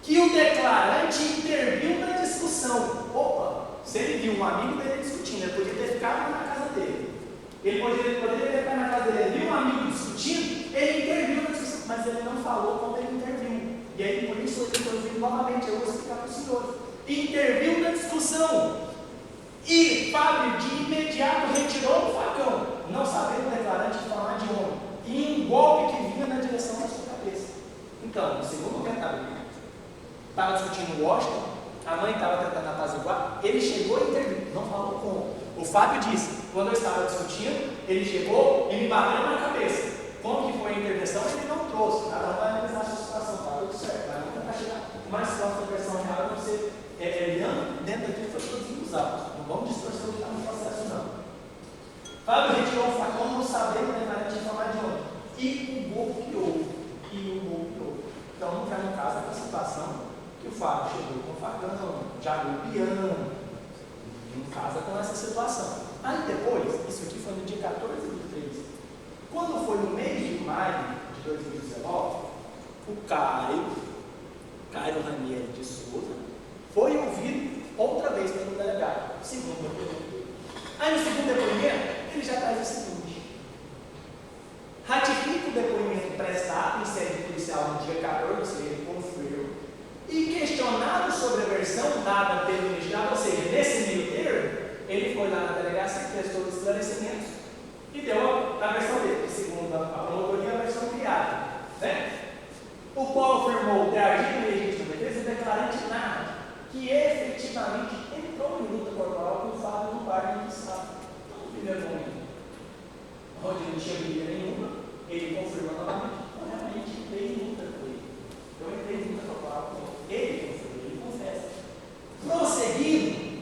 Que o declarante interviu na discussão. Opa, se ele viu um amigo dele discutindo, ele podia ter ficado na casa dele. Ele poderia ter ficado na casa dele, ele viu um amigo discutindo, ele interviu na discussão, mas ele não falou quando ele interviu. E aí, por isso, ele interviu novamente. Eu vou explicar para os senhores. Interviu na discussão. E Fábio, de imediato, retirou o facão, não sabendo o declarante falar de homem, e um golpe que vinha na direção da sua cabeça. Então, no segundo momento, estava discutindo o Washington, a mãe estava tentando apaziguar, ele chegou e interviu, não falou como. O Fábio disse, quando eu estava discutindo, ele chegou e me bateu na cabeça. Como que foi a intervenção, ele não trouxe. Cada um vai analisar a sua situação, está tudo certo, vai não tentar chegar mais próximo da versão real, não ser dentro daquilo que foi todos os autos. Não vamos distorcer o que está no processo, não. Fábio retirou o facão, não sabendo, né, para te informar de onde. E o Fábio chegou com facão, já golpeando, em casa com essa situação. Aí depois, isso aqui foi no dia 14 de 3, quando foi no mês de maio de 2019, o Cairo Ranieri de Souza, foi ouvido outra vez pelo delegado, segundo depoimento. Aí no segundo depoimento, ele já traz o seguinte: ratifica o depoimento prestado em sede policial no dia 14, ou seja, ele conferiu, e questionado sobre a versão dada pelo magistrado, ou seja, nesse meio termo, ele foi lá na delegacia e prestou esclarecimentos e deu a versão dele, segundo a promotoria, a versão criada, né? O qual afirmou ter agido em legítima defesa e declarante nada, que efetivamente entrou em luta corporal com o Fábio no bar do Estado. Então, no primeiro momento, onde ele não tinha briga nenhuma, ele confirmou novamente, eu realmente entrei em luta com ele. Eu entrei em luta corporal com ele, ele confessa. Prosseguindo,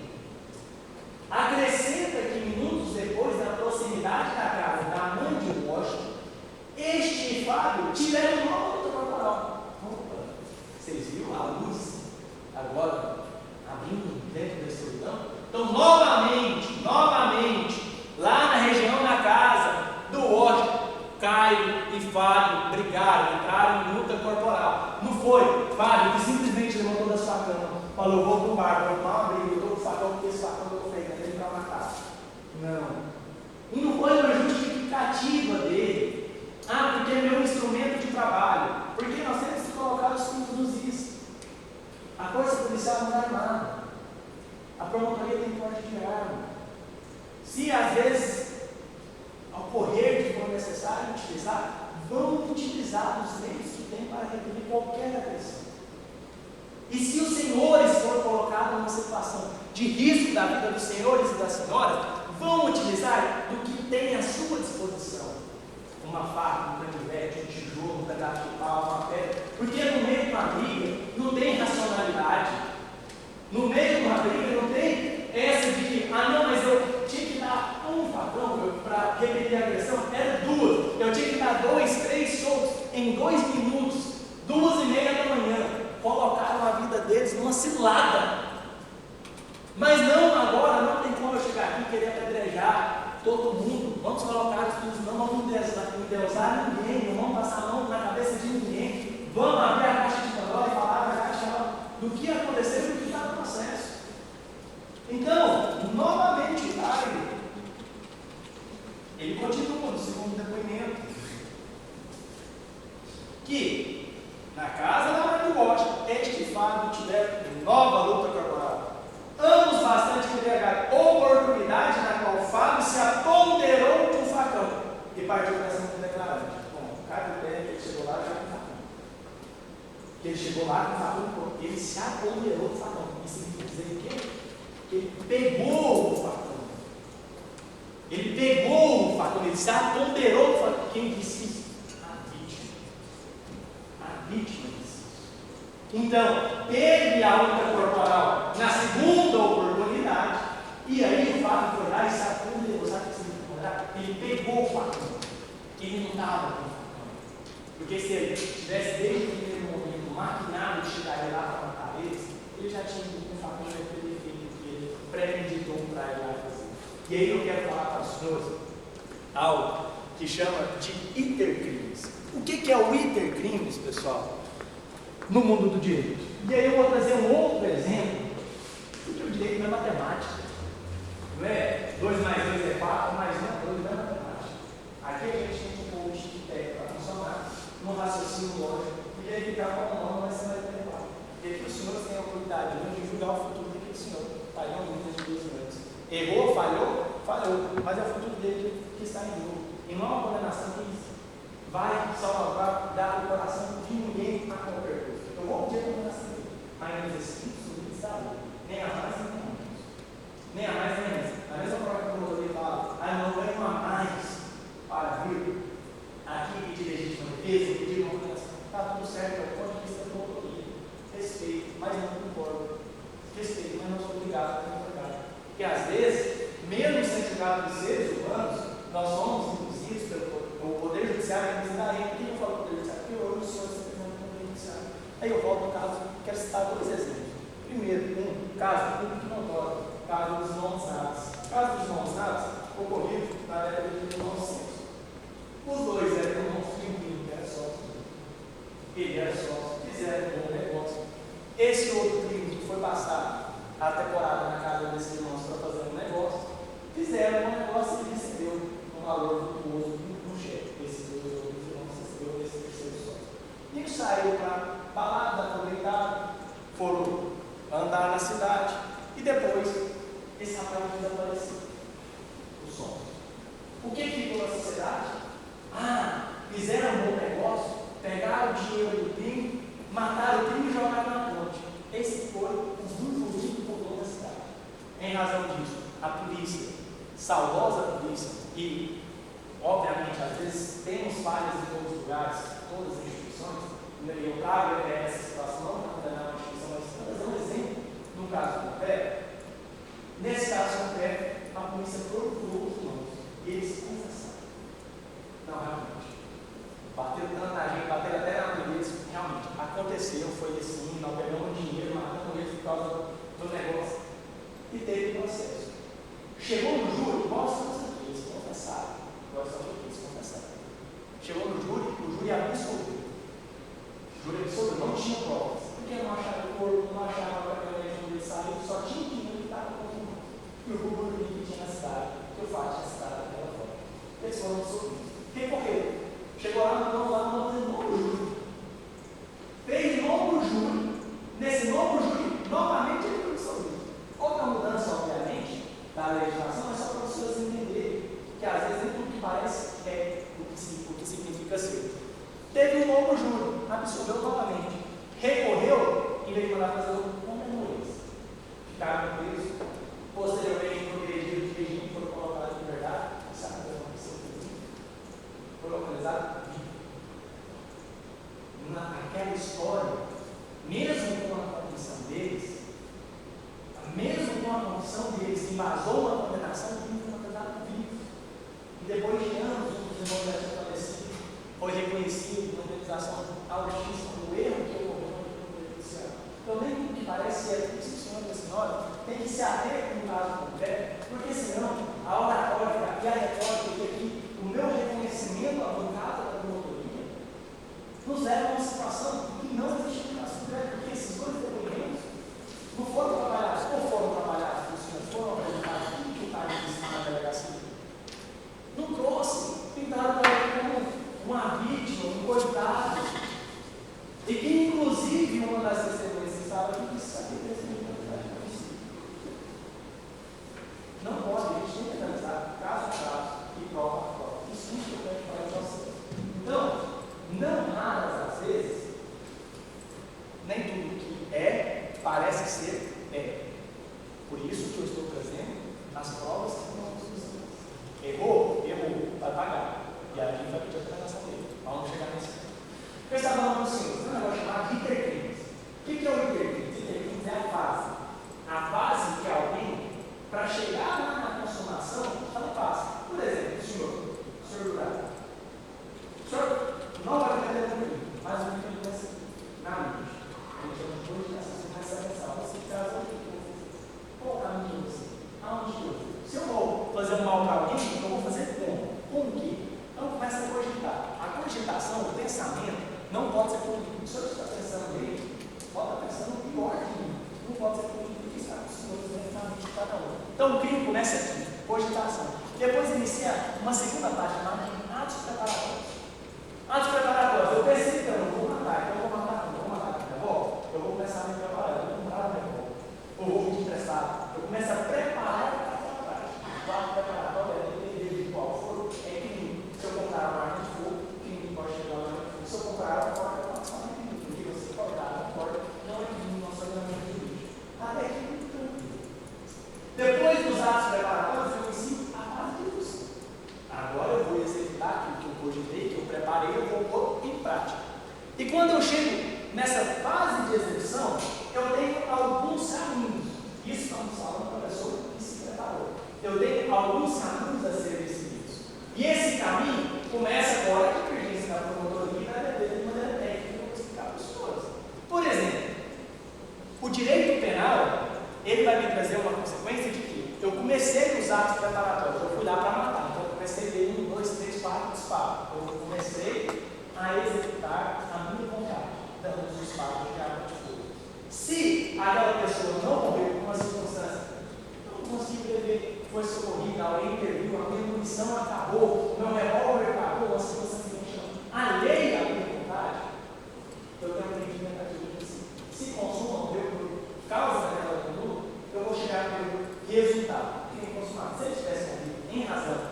acrescenta que minutos depois da proximidade da casa da mãe de Washington, este e Fábio tiveram uma luta corporal. Opa, vocês viram a luz agora abrindo dentro da escuridão? Então, novamente, lá na região da casa do Washington, Caio e Fábio brigaram, entraram em luta corporal. Não foi Fábio que simplesmente levantou da sua cama, falou: eu vou para o bar, vou tomar uma briga, eu estou com o facão, porque esse facão eu estou pegando ele para matar. Não. E não foi uma justificativa dele. Ah, porque é meu instrumento de trabalho. Porque nós temos que colocar os filhos nos is. A força policial não é armada. A promotoria tem porte de arma. Se às vezes ocorrer que for necessário utilizar, vão utilizar os meios que tem para reprimir qualquer agressão. E se os senhores forem colocados numa situação de risco da vida dos senhores e das senhoras, vão utilizar do que tem à sua disposição. Uma faca, um canivete, um tijolo, um pedaço de pau, uma pedra. Porque no meio de uma briga não tem racionalidade. No meio de uma briga não tem essa de que, não, mas eu tinha que dar um facão para repelir a agressão. Era duas. Eu tinha que dar 2, 3 socos em 2 minutos, 2h30 da manhã. Colocaram a vida deles numa cilada. Mas não, agora não tem como eu chegar aqui e querer apedrejar todo mundo. Vamos colocar os filhos, não vamos endeusar ninguém, não vamos passar a mão na cabeça de ninguém. Vamos abrir a caixa de Pandora e falar na caixa do que aconteceu e do que está no processo. Então, novamente, o Caio, ele continua no segundo depoimento, que na casa da mãe do Washington, este e Fábio tiveram nova luta corporal. Ambos bastante embriagados. Oportunidade na qual Fábio se apoderou de um facão e partiu para essa declarante. Bom, o cara do pé, ele chegou lá já com o facão. Ele chegou lá com o facão, ele se apoderou do facão. Isso significa dizer o quê? Que ele pegou o facão. Ele pegou o facão, ele se apoderou do facão. Quem disse isso? A vítima. A vítima disse isso. Então, teve a luta corporal na segunda oportunidade, e aí o Fábio foi lá e se apoderou. Sabe o que significa? Ele pegou o facão. Ele não estava com o facão. Porque se ele tivesse desde o primeiro momento maquinado de chegar lá para matar eles, ele já tinha com o facão naquele efeito que ele premeditou para ir lá fazer. E aí eu quero falar para os senhores algo que chama de intercrimes. O que é o intercrimes, pessoal? No mundo do direito. E aí eu vou trazer um outro exemplo, porque o direito não é matemática. Não é 2 mais 2 é 4, mais 1 é 2, não é matemática. Aqui a gente tem que pôr o chip técnico para funcionar, no raciocínio lógico, e verificar qual nome vai ser mais adequado. E aqui os senhores têm a autoridade de julgar o futuro daquele senhor. Está aí uma luta de 2 anos. Errou, falhou, mas é o futuro dele que está em jogo. E não é uma condenação que vai salvar, dar o coração de ninguém a qualquer coisa. Eu vou pedir a condenação dele, mas não existe sobre saúde, nem a mais nem a menos. Nem a mais nem a menos. Na mesma forma que o promotor fala, não venho a mais para vir aqui pedir legítima defesa, pedir uma condenação. Está tudo certo, é o ponto de vista da promotoria. Respeito, mas não concordo. Respeito, mas não sou obrigado a concordar. Porque às vezes, mesmo sendo julgado por seres humanos, nós somos induzidos pelo Poder Judiciário a dizer, por que eu falo Poder Judiciário? Porque eu não sou esse representante do Poder Judiciário. Aí eu volto no caso quero citar dois exemplos. Primeiro, caso público notório, caso dos irmãos Naves. Caso dos irmãos Naves, ocorrido na década de 1900. Os dois eram irmãos primo, que era sócio. Ele era sócio, fizeram um bom negócio. Esse outro primo que foi passar a temporada na casa desses irmãos para fazer um negócio, fizeram um negócio e recebeu um valor virtuoso no cheque. Esses dois outros irmãos receberam esse terceiro sócio. E eles saíram para balada, aproveitar, foram andar na cidade e depois esse rapaz desapareceu. O sócio. O que ficou na sociedade? Fizeram um bom negócio, pegaram o dinheiro do primo, mataram o primo e jogaram na ponte. Esse foi o burburinho que voltou na cidade. Em razão disso, a polícia, saudosa polícia, e obviamente às vezes temos falhas em todos os lugares, todas as instituições, e eu trago essa situação não para condenar uma instituição, mas para fazer um exemplo no caso concreto. Nesse caso concreto, a polícia procurou os irmãos e eles confessaram. Não, realmente. Bateram tanto na gente, bateram até na polícia. Realmente, aconteceu, foi assim, nós pegamos dinheiro, matamos eles por causa do negócio. E teve processo. Chegou no júri, nós estamos aqui, eles confessaram. Nós estamos aqui, eles confessaram. Chegou no júri, o júri absolveu. O júri absolveu, não tinha provas. Porque não achava o corpo, não achava a câmera onde ele saiu, só tinha dinheiro que estava com o e o burburinho que tinha na cidade, que o fato tinha cidade daquela forma. Eles foram absolvidos. Recorreu. Chegou lá no novo júri. Fez novo júri. Nesse novo júri, novamente ele foi absolvido. Outra mudança, obviamente, da legislação é só para as pessoas entenderem que às vezes nem tudo que parece é o que significa ser. Teve um novo júri, absolveu novamente. Recorreu, em vez de mandar fazer o condenou-eles. Ficaram presos. Posteriormente, progrediram de regime, foram colocados em liberdade. Sabe o que aconteceu? Foi localizado naquela história, mesmo com a condição deles, mesmo com a condição deles que embasou uma condenação, ele foi localizado vivo. E depois de anos, os irmãos já tinham falecido, foi reconhecido uma indenização altíssima do erro que ocorreu no Poder Judiciário. Então, nem tudo que parece ser isso, senhor e senhora, tem que se ater com o caso concreto, porque senão a oratória e a retórica que aqui, o meu reconhecimento advogado da promotoria, nos leva a uma situação que não existe caso concreto, porque esses dois depoimentos não foram trabalhados, ou foram trabalhados, os foram apresentados, tudo que o pai disse na delegacia. Não trouxe, pintaram para ele como uma vítima, um coitado, e que inclusive uma das testemunhas que estava aqui disse que sabia desse não pode, a gente tem que analisar caso a caso e prova a prova. Isso é muito importante para vocês. Então, não raras às vezes, nem tudo que é, parece ser, é. Por isso que eu estou trazendo as provas que não usamos. Errou? Errou, vai pagar. E a gente vai pedir a transação dele. Vamos chegar nesse ponto. Eu estava falando para o senhor, tem um negócio chamado intercrimes. O que é o intercrimes? Intercrimes é a fase. A fase que alguém, para chegar lá na consumação, não passa. Por exemplo, o senhor Jurado. O senhor não vai defender o crime, mas o crime vai ser na mente. Então, depois dessa ressalva, você traz o que qual o caminho de você? Aonde eu vou? Se eu vou fazer um mal para alguém, eu vou fazer como? Com o quê? Então, começa a cogitar. A cogitação, o pensamento, não pode ser político. Se eu estou pensando nele, pode estar pensando no pior de mim. Não pode ser político, porque sabe os senhores na mente de cada um. Então, o crime começa aqui, cogitação. Depois inicia uma segunda parte, chamada de atos preparatórios. Atos preparatórios, eu percebi que eu não vou matar, então eu vou matar a minha avó, eu vou começar a me preparar, eu vou comprar a minha avó, ou vou pedir emprestado. Eu começo a preparar para a prática. O ato preparatório é depender de qual for, é crime. Se eu comprar uma arma de fogo, crime pode chegar lá. Se eu comprar uma porta, eu posso fazer crime, porque você cortar uma porta não é crime no nosso ordenamento jurídico. Até crime tranquilo. Depois dos atos preparatórios, eu ensino a fase de execução. Agora eu vou executar aquilo que eu cogitei, que eu preparei, eu vou pôr em prática. E quando eu chego nessa fase de execução, eu tenho alguns caminhos. Isso estamos falando para a pessoa que se preparou. Eu tenho alguns caminhos a serem seguidos. E esse caminho começa agora a divergência da promotoria e da defesa de maneira técnica que eu vou explicar para os senhores. Por exemplo, executar a minha vontade, dando os espaços de arma de fogo. Se aquela pessoa não morreu por uma circunstância, não consigo beber, foi socorrida, alguém interviu, a minha munição acabou, meu revólver acabou, uma circunstância que me chama alheia à minha vontade, eu tenho um entendimento aqui assim. Se consuma morreu por causa daquela conduta, eu vou chegar no resultado. Quem consumar, se ele tivesse morrido em razão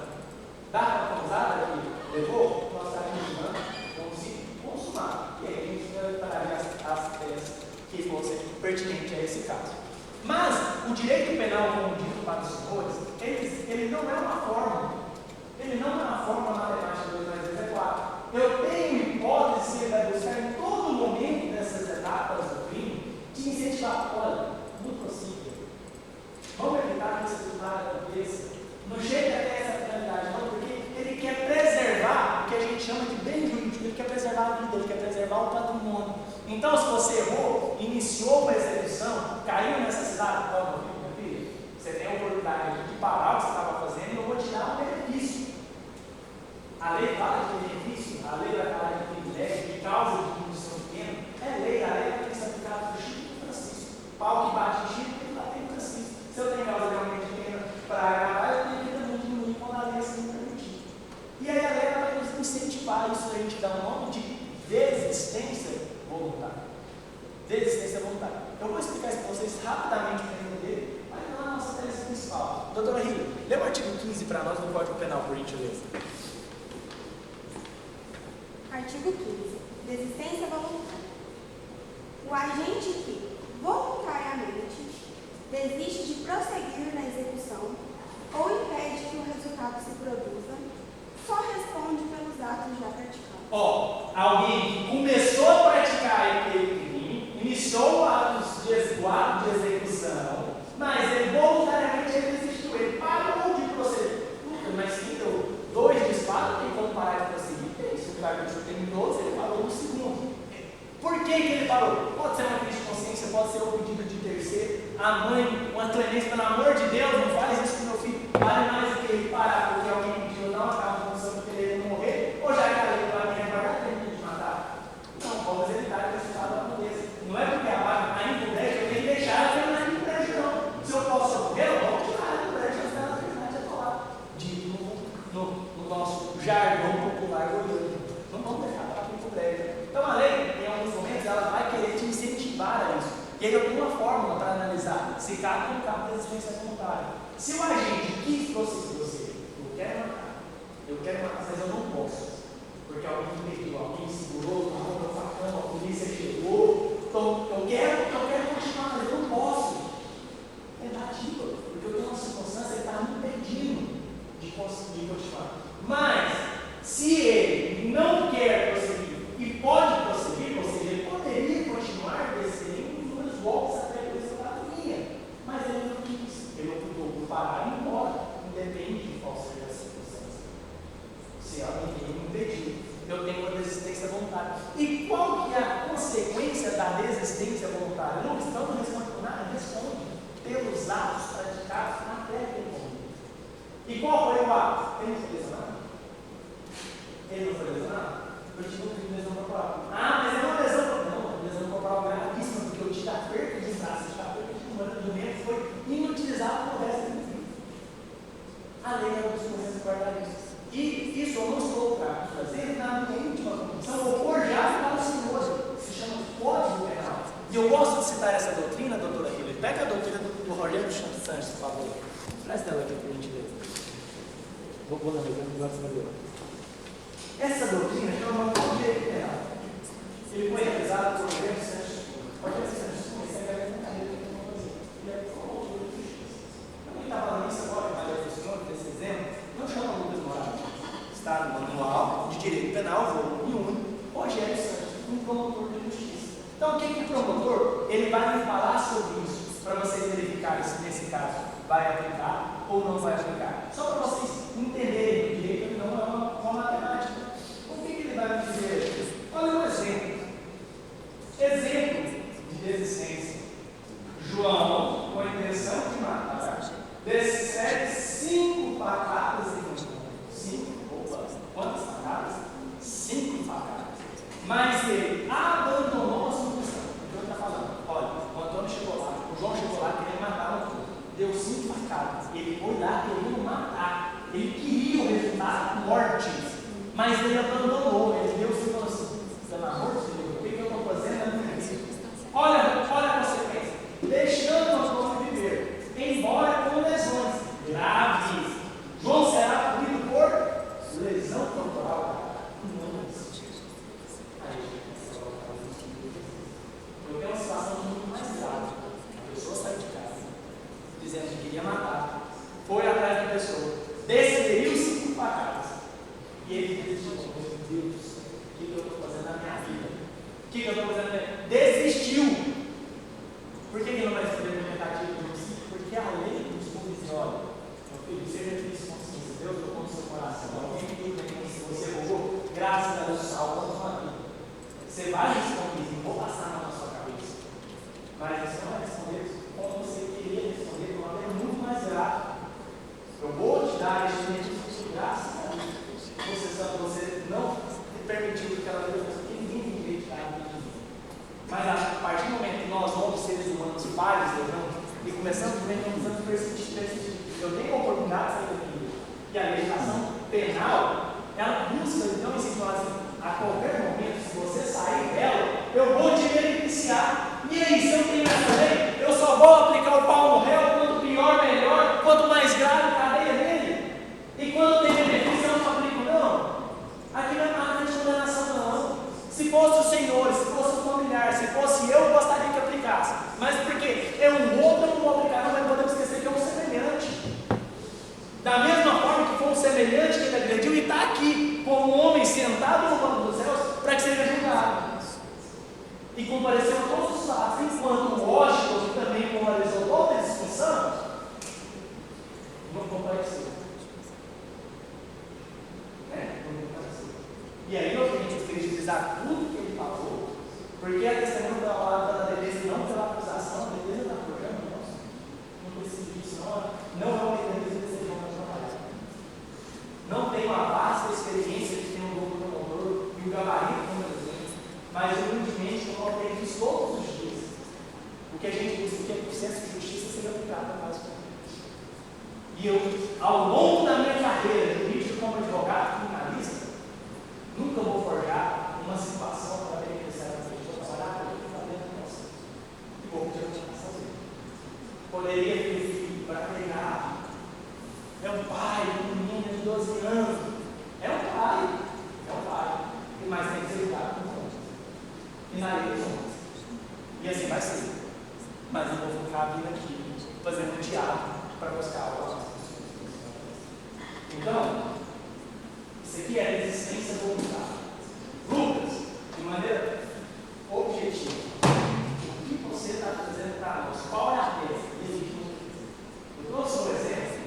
da causada que levou, nós estaríamos julgando como se consumar. E aí a gente traria as ideias que fossem pertinentes a esse caso. Mas o direito penal, como dito para os senhores, ele não é uma fórmula. Ele não é uma fórmula matemática 2 mais 2 é 4. Eu tenho hipótese que ele vai buscar em todo momento dessas etapas do crime de incentivar, olha, não prossiga. Vamos evitar que esse resultado aconteça. Não chega até essa finalidade, não, porque ele quer preservar o que a gente chama de bem jurídico, ele quer preservar a vida, ele quer preservar o patrimônio. Então, se você errou, iniciou uma execução, caiu nessa cidade, calma, meu filho, você tem a oportunidade de parar o que você estava fazendo e eu vou te dar um benefício. A lei fala de benefício, a lei vai falar de privilégio, de causa de diminuição pequena, é lei, a lei tem que ser aplicada do Chico e Francisco. Pau que bate em Chico, tem que bater em Francisco. Se eu tenho causa realmente pequena para agravar, eu tenho que também diminuir quando a lei assim permitir. E aí a lei vai nos incentivar isso, a gente dá um nome de desistência voluntária. Desistência voluntária. Eu vou explicar isso para vocês rapidamente para entender, mas não é a nossa tese principal. Doutora Rila, lê o artigo 15 para nós do Código Penal, por gentileza. Artigo 15. Desistência voluntária. O agente que, voluntariamente, desiste de prosseguir na execução ou impede que o resultado se produza, só responde pelos atos já praticados. Alguém que começou a praticar aquele crime, iniciou o ato de execução, mas ele voluntariamente desistiu, ele parou de proceder. Mas quem deu 2 disparos, tem como parar de prosseguir? Se o cara tem 12, ele parou no segundo. Por que ele parou? Pode ser uma crise de consciência, pode ser um pedido de terceiro. A mãe, uma clemência, pelo amor de Deus, não faz isso com meu filho. Vale mais do que ele parar porque alguém pediu, não acaba a função porque ele não morrer, ou já que a lei vai me guardar tempo de matar. Não, vamos evitar que esse resultado aconteça. Não é porque a vaga está em brejo, eu tenho que deixar ela terminar em brejo, não. Se eu posso morrer, eu vou tirar ela em brejo, eu ela terminar de atolar. Dito no nosso jargão popular goiano. Não vamos deixar ela ir para o brejo. Então a lei, em alguns momentos, ela vai querer te incentivar a isso. E aí eu tenho uma fórmula para analisar se cabe ou não cabe desistência voluntária. Se o agente quis prosseguir você, eu quero matar, mas eu não posso. Porque alguém impediu, alguém segurou, arrumou meu facão, a polícia chegou. Então, eu quero continuar, mas eu não posso. É batido, porque eu tenho uma circunstância que está me impedindo de conseguir continuar. Mas, se ele não quer prosseguir e pode prosseguir, ou seja, ele poderia continuar descendo os golpes até a resultado minha, mas ele não quis, ele optou por parar e ir embora, independente de qual seja a circunstância. Se alguém tem me impedido, eu tenho uma desistência voluntária. E qual que é a consequência da desistência voluntária? Não estamos respondendo nada, responde pelos atos praticados até aquele momento. E qual foi o ato? Ele não foi lesionado? Ele não foi lesionado? Eu tive um crime de lesão corporal. Mas é uma lesão corporal gravíssima, porque eu tive a perda de braço, a perda de comando do membro foi inutilizável por resto do crime. A lei é uma dos guardar isso. E isso eu não estou para fazer na minha íntima convicção, ou por já para o senhor, se chama Código Penal. E eu gosto de citar essa doutrina, doutora Hiller. Pega a doutrina do Rogério Sanches, por favor. Traz dela aqui, por gentileza. Vou na mesa, não gosto de fazer. Essa doutrina chama Código Penal. Ele foi realizado por Rogério Sanches. Rogério Sanches começou a ganhar na carreira que ele não fazia. Ele é promotor de justiça. Quem está falando isso agora, mas eu funciono desse exemplo, não chama Lucas Moraes. Está no Manual de Direito Penal, volume 1, Rogério Sanches, um promotor de justiça. Então, o que é o promotor? Ele vai me falar sobre isso, para vocês verificarem se nesse caso vai aplicar ou não vai aplicar. Só para vocês entenderem que o direito não é uma matemática. O que ele vai me dizer? Olha um exemplo. Exemplo de desistência. João, com a intenção de matar, desfere 5 facadas em um. 5? Opa, quantas facadas? 5 facadas. mas ele abandonou a sua missão. Então ele está falando, olha, o Antônio chegou lá, o João chegou lá querendo matar o Antônio. Deu 5 facadas. Ele foi lá querendo matar. Ele queria o resultado, morte. Mas ele abandonou. Ele deu e falou assim, pelo amor de Deus, o que eu estou fazendo na minha vida? Olha a consequência. Deixando o Antônio viver, embora com lesões graves. João será punido por lesão corporal. Eu tenho uma situação muito mais grave. A pessoa saiu de casa dizendo que queria matar, foi atrás da pessoa, desferiu 5 facadas e ele desistiu. Meu Deus, o que eu estou fazendo na minha vida? O que eu estou fazendo na minha vida? Desistiu. Por que ele não vai escrever no tentativa de homicídio? Porque a lei nos diz, olha, meu filho, seja feliz com consciência, Deus tocou no seu coração, alguém pediu para mim, se você roubou, graças a Deus salva a sua vida. Você vai responder, não vou passar na sua cabeça. Mas você não vai responder como você queria responder, de uma maneira muito mais grave. Eu vou te dar este benefício de graça, você não permitiu que aquela coisa fosse, porque ninguém tem direito de dar ninguém. Mas a partir do momento que nós somos seres humanos falhos, e começamos a ver, começamos a persistir, eu tenho a oportunidade de sair daqui. E a legislação penal, ela busca, então, ensinar assim, a qualquer momento, se você sair dela, eu vou te beneficiar. E aí, se eu tenho essa lei, eu só vou aplicar o pau no réu, quanto pior, melhor, quanto mais grave, cadeia dele. E quando tem benefício, eu não aplico, não. Aqui não é nada de condenação, não. Se fosse o Senhor, se fosse o familiar, se fosse eu gostaria que aplicasse. Mas porque é um outro, eu não vou aplicar, não, mas podemos esquecer que é um semelhante. Da mesma forma que foi um semelhante que ele agrediu e está aqui, como um homem sentado no banco dos céus, para que seja julgado. E compareceu a todos os fatos, enquanto o Washington, que também polarizou toda a discussão, não compareceu. Não compareceu. E aí nós temos que credibilizar tudo que ele falou, porque a testemunha da palavra da defesa, não pela acusação, a defesa está programa, não precisa disso, não é uma defesa que seja uma trabalhar. Não tem uma vasta experiência que tem um novo promotor e o gabarito como exemplo, mas humildemente como aprendemos todos os dias. O que a gente busca que é que o senso de justiça seja aplicado mais para mim. E eu, ao longo da minha carreira jurídica como advogado criminalista, nunca vou forjar uma situação para beneficiar a pessoa, trabalhar com o que está dentro de nós. E vou pedir a continuação dele. Poderia ter filho para treinar. É um pai, um menino de 12 anos. É um pai. Mas tem que ser educado com o outro. E na lei dos homens. E assim vai ser. Mas eu vou ficar vindo aqui, fazendo teatro para buscar algo. Então, isso aqui é resistência voluntária. Lucas, de maneira objetiva, o que você está fazendo para nós? Qual é a tese? Eu trouxe um exemplo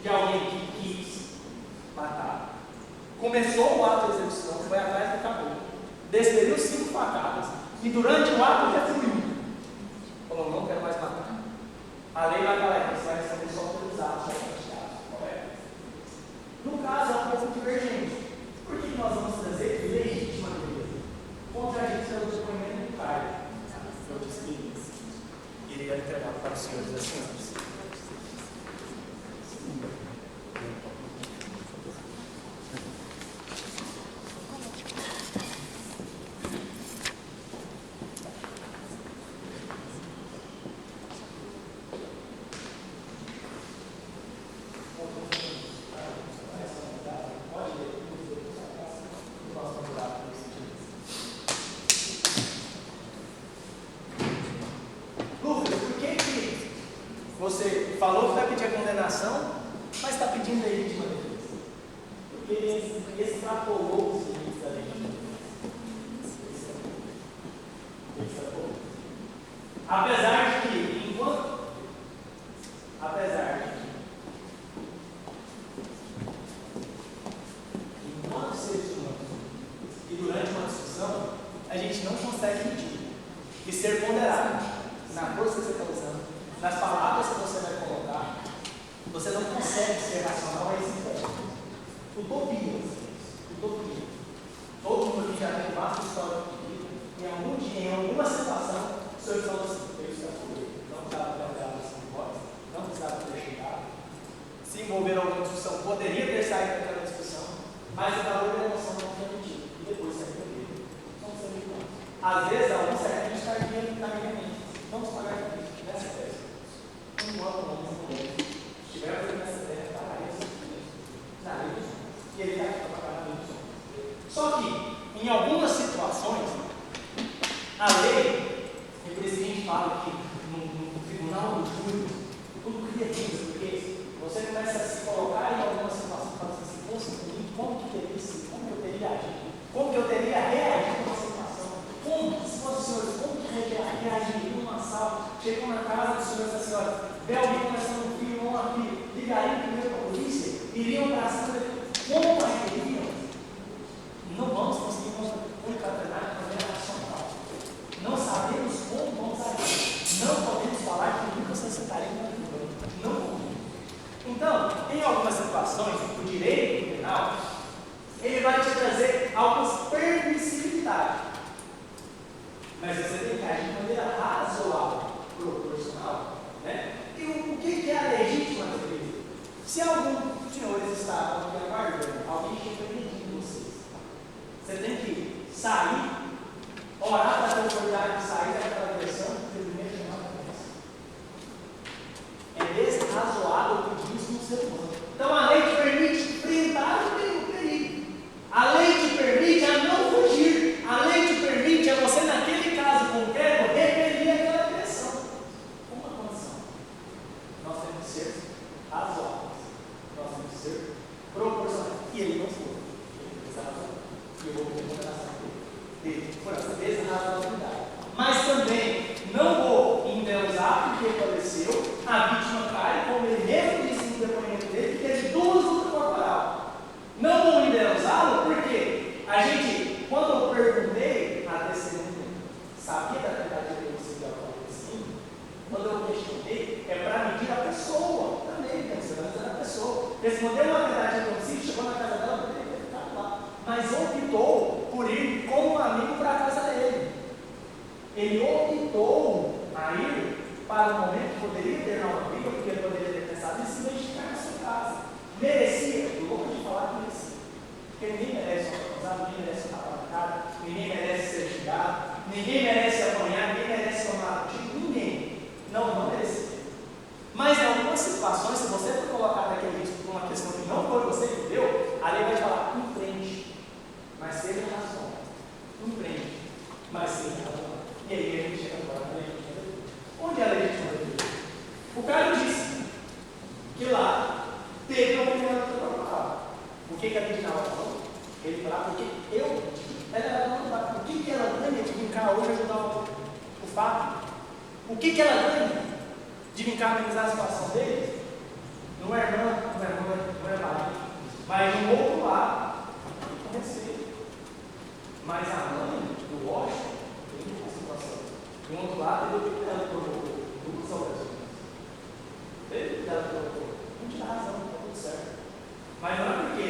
de alguém que quis matar. Começou o ato de execução, foi atrás do cabelo, desferiu 5 facadas e durante o ato retribuiu. Falou, não quero mais matar. A lei vai falar, você vai receber só pelos atos praticados, correto? No caso, é um pouco divergente. Por que nós vamos trazer legítima defesa? Contradito pelo depoimento do Caio. Eu disse que iria entregar para os senhores e as senhoras. Você falou que vai pedir a condenação, mas está pedindo a legítima defesa. Porque extrapolou os limites da legítima defesa. Extrapolou. Apesar de que, enquanto seres humanos, e durante uma discussão, a gente não consegue medir e ser ponderado na força que você está usando, nas palavras que você vai colocar, você não consegue ser racional a esse ponto. Utopia. Todo mundo já teve bastante história de vida, em alguma situação, o Senhor falou assim: eu estou não precisava ter olhado assim de voz, não precisava ter chegado. Se envolver em alguma discussão, poderia ter saído daquela discussão, mas o valor da emoção não permitiu. E depois saiu dele. Vamos ser irmãos. Às vezes, alguns servem de tardiamente. Vamos pagar com isso, nessa peça. Um ano, homens e mulheres. Se estiver nessa terra, para isso. Na lei dos homens. E ele está aqui para pagar na lei dos homens. Só que, em algumas situações, a lei, e por isso que a gente fala que no tribunal do júri, tudo cria dúvidas, porque você começa a se colocar em alguma situação e fala assim: poxa, como que teria sido? Como que eu teria agido? Como que eu teria reagido numa situação? Como, se fosse o senhor, como que eu reagiria num assalto? Chegou na casa do senhor e disse assim: olha, vê alguém começando um filho ou uma filha, ligariam primeiro para a polícia, iriam para a cima, como agiriam? Não vamos conseguir concatenar de maneira racional. Não sabemos como vamos agir. Não podemos falar que nunca se sentaremos na vida. Não podemos. Então, em algumas situações, o direito penal, ele vai te trazer algumas permissibilidades. Mas você tem que agir de maneira razoável, proporcional. Né? E o que é a legítima defesa? Se alguns senhores estavam aqui aguardando, alguém chega pedindo vocês, você tem que sair, orar para a oportunidade de sair daquela direção, e primeiro chamar a atenção. É desrazoável o que diz no ser humano. Então a lei te permite enfrentar o perigo. A lei te permite a não fugir. A lei te permite a você, naquele caso concreto, repelir aquela direção. Uma condição: nós temos que ser razoáveis. Nós temos que ser proporcionais. E ele não foi. Ele precisava. E eu vou pedir condenação dele. Por essa desrazoabilidade. Mas também não vou endeusar porque faleceu, a vítima cai, como ele mesmo disse no depoimento dele, que teve 2 lutas corporal. Não vou endeusá-lo porque a gente, quando eu perguntei a testemunha, sabia da verdade que você deu a testemunha? Quando eu questionei, é para medir a pessoa também, tem que ser da pessoa. Respondeu uma verdade de homicídio, chegou na casa dela, poderia ter ficado lá, mas optou por ir como um amigo para a casa dele. Ele optou a ir para um momento que poderia ter uma briga, porque ele poderia ter pensado em se identificar na sua casa. Merecia, eu vou te falar que merecia. Porque ninguém merece ser acusado, ninguém merece ser atacado, ninguém merece ser xingado, ninguém merece apanhar, ninguém merece tomar tiro, ninguém. Não merecia. Mas em algumas situações, se você for colocar naquele risco por uma questão que não foi você que deu, a lei vai te falar: empreende, mas seja razoável. Empreende, mas seja razoável. E aí a gente chega agora na legítima defesa. Onde é a legítima defesa? O cara disse que lá teve uma opinião corporal. O que a lei de Naval falou? Ele falou: porque eu, o que ela ganha de vir cá hoje ajudar o Fábio? O que ela ganha de vir cá amenizar a situação dele? Não é irmã, não é marido, mas no outro lado, com respeito. Mas a mãe do Washington, do outro lado, ele deu ela provocou 2 ocasiões. Ele ela provocou. Não tinha razão, está tudo certo. Mas não é porque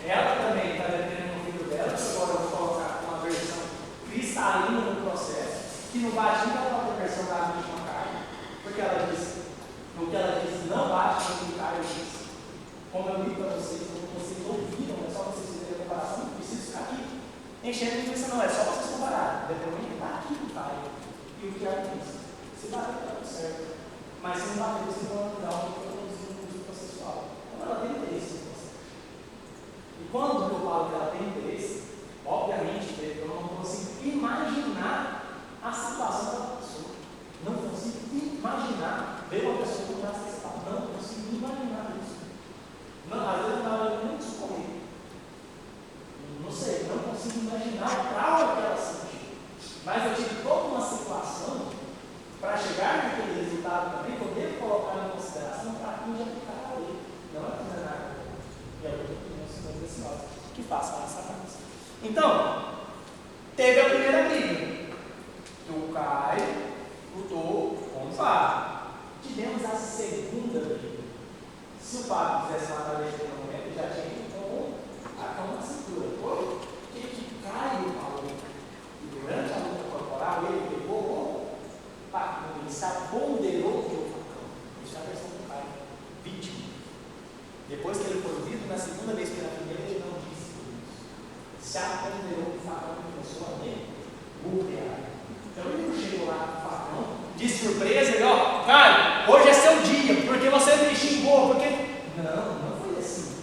ela também está defendendo o filho dela, que agora eu vou colocar uma versão cristalina no processo, que não bate nem com a versão da vítima carne, porque ela disse, no que ela disse, não bate com o que Caio disse. Como eu li para vocês, como vocês ouviram, é só vocês fizerem a comparação, não precisa ficar aqui enchendo de linguiça, não, é só vocês compararem. Depois está aqui o Caio e o que ela disse. Se bater, está tudo certo. Mas se não bater, vocês vão dar um produzir um uso processual. Então ela tem interesse em você. E quando eu falo que ela tem interesse, obviamente, eu não consigo imaginar a situação da pessoa. Não consigo imaginar ver uma pessoa que está acessada. Não consigo imaginar isso. Não, às vezes não dá nem discorrer. Não sei, não consigo imaginar o trauma que ela sentiu. Mas eu tive toda uma situação para chegar naquele resultado também, poder colocar em consideração para quem já ficar ali. Não é condenar. E é o que nós desse caso que faça essa casa. Então, teve a primeira briga. de surpresa, ele, ó, Caio, hoje é seu dia, porque você me xingou, porque... Não foi assim.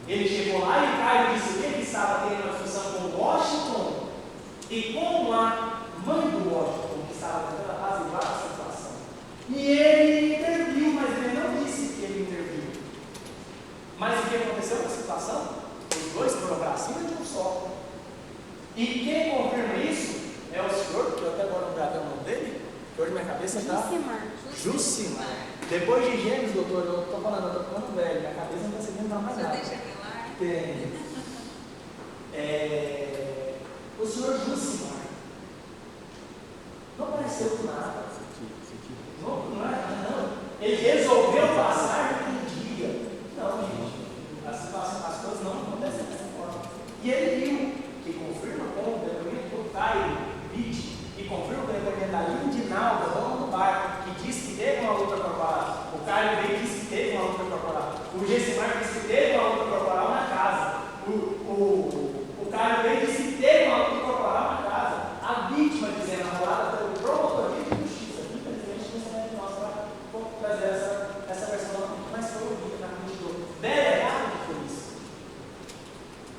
Ele chegou lá e Caio disse que ele estava tendo uma discussão com o Washington e com a mãe do Washington, que estava tentando apaziguar a situação. E ele interviu, mas ele não disse que ele interviu. Mas o que aconteceu com a situação? Os dois foram para cima de um só. E quem confirma isso é o senhor, que eu até agora não gravei o nome dele, que hoje minha cabeça está... Jucimar. Depois de Gêmeos, doutor, eu estou falando velho, minha cabeça não está seguindo mais nada. Deixa aqui lá. Tem. O senhor Jucimar não apareceu do nada. Não. Ele resolveu passar um dia. Não, gente. As coisas não acontecem dessa forma. E ele viu, que confirma com o depoimento do Caio Witt, e confirma o depoimento da Lindinalda, dona do bar, que disse que teve uma luta corporal. O Caio Witt disse que teve uma luta corporal. O Gessimar disse que teve uma luta corporal na casa. O Caio Witt disse que teve uma luta corporal na casa. A vítima dizendo anulada pelo promotor de justiça. Infelizmente, não é nosso para trazer essa versão, mas foi ouvida na frente do delegado de polícia.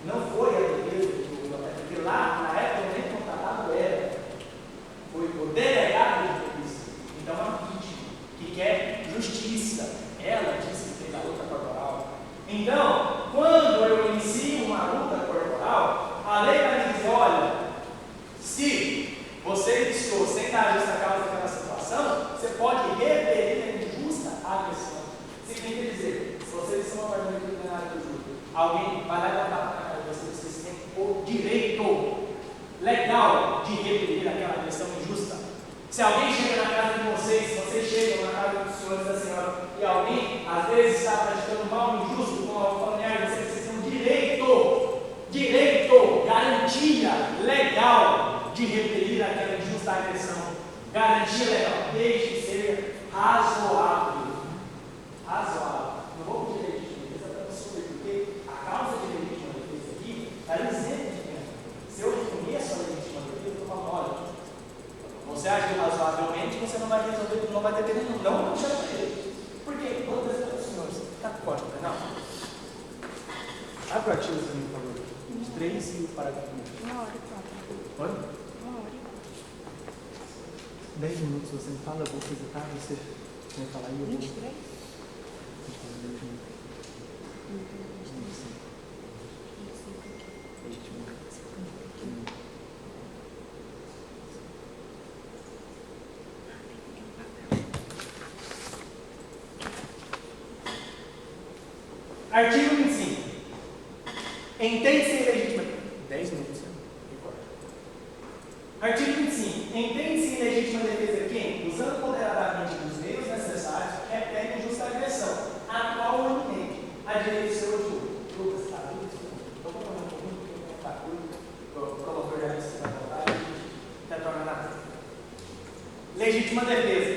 Não foi a defesa porque lá, na época, nem contratado era. Foi o delegado de polícia. Então, é uma vítima que quer justiça. Ela disse que fez a luta corporal. Então, quando eu inicio uma luta corporal, a lei vai dizer, olha, se você iniciou sem dar justa causa daquela situação, você pode repelir a injusta agressão. Significa dizer, se vocês são uma parte do plenário do júri, alguém vai lá e vai dar para vocês têm o direito legal de repelir aquela agressão injusta. Se alguém chega na casa de vocês chegam na casa dos senhores e da senhora, e alguém, às vezes, está praticando mal injusto com o familiar de vocês têm o direito, garantia legal de repelir aquela injusta agressão. Garantia legal, desde que seja razoável. Não vou pedir legítima defesa para você, porque a causa de legítima defesa aqui está isenta de pena. Se eu reconheço a legítima defesa, eu estou falando, olha, você agiu razoavelmente, você não vai resolver, não vai ter pena nenhum. Não puxa para ele. Por quê? Vou dizer para os senhores, está com código penal? Abre o artigo, por favor. Os 3 e o parágrafo 1. 1 hora e 4. Oi? 1 hora e 10 minutos, você me fala, eu vou visitar, você vai falar e eu vou... 23? Artigo 25. Entende-se ilegítima... 10 minutos, né? Artigo 25. Entende-se ilegítima defesa quem, usando moderadamente os meios necessários, repele injusta agressão, a qual o iminente, a direito de seu júri. Lucas, está tudo isso? Estou colocando um pouquinho, porque está tudo. O promotor já disse que vai voltar e a gente retorna na frente. Legítima defesa.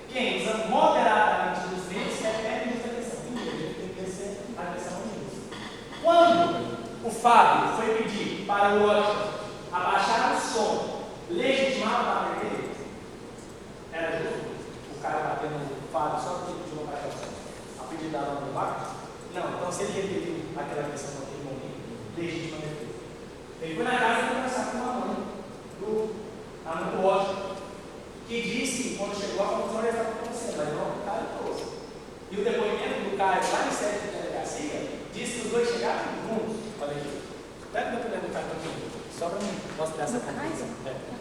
Quem, usando moderadamente os meios, repele injusta agressão. Tem que ser agressão injusta. Quando o Fábio foi pedir para o Washington abaixar o som, legitimava a bater dele? Era justo? O cara batendo no Fábio só porque ele pediu para a pedido da dona do barco? Não, então se ele repeliu aquela agressão naquele momento, legítima defesa. Ele foi na casa conversar com a mãe do Washington, que disse, quando chegou, a conclusão já estava acontecendo, mas não, o cara trouxe. E o depoimento do Caio lá em sede de delegacia disse que os dois chegaram juntos. Olha aqui. Pega o depoimento do Caio também. Só para mim mostrar essa conclusão. Não, perdão.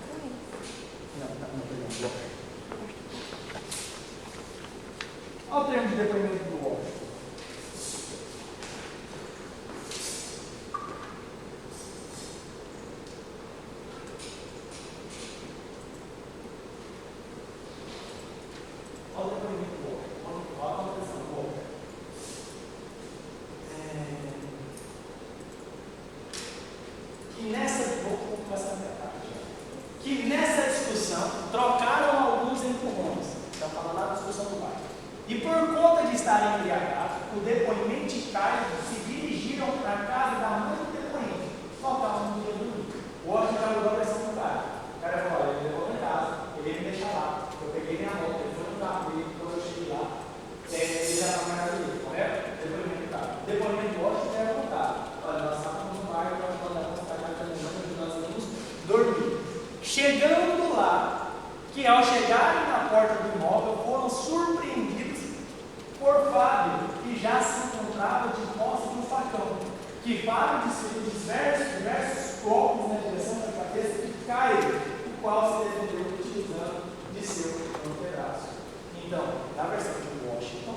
Olha o termo de depoimento do Washington. Olha o depoimento do Washington. Olha a anotação do Washington. Que nessa discussão trocaram alguns empurrões. Estamos falando lá da discussão do bar. E por conta de estarem embriagados, o depoimento e Caio se dirigiram para a casa da mãe do depoente. Faltava um dia dormir. O outro já mudou a pressão do cara. O cara falou: olha, ele levou em casa, ele ia me deixar lá. Eu peguei Chegando lá, que ao chegarem na porta do imóvel foram surpreendidos por Fábio, que já se encontrava de posse do facão, que Fábio desferiu diversos golpes na direção da cabeça de Caio, o qual se defendeu utilizando de seu antebraço. Então, na versão de Washington,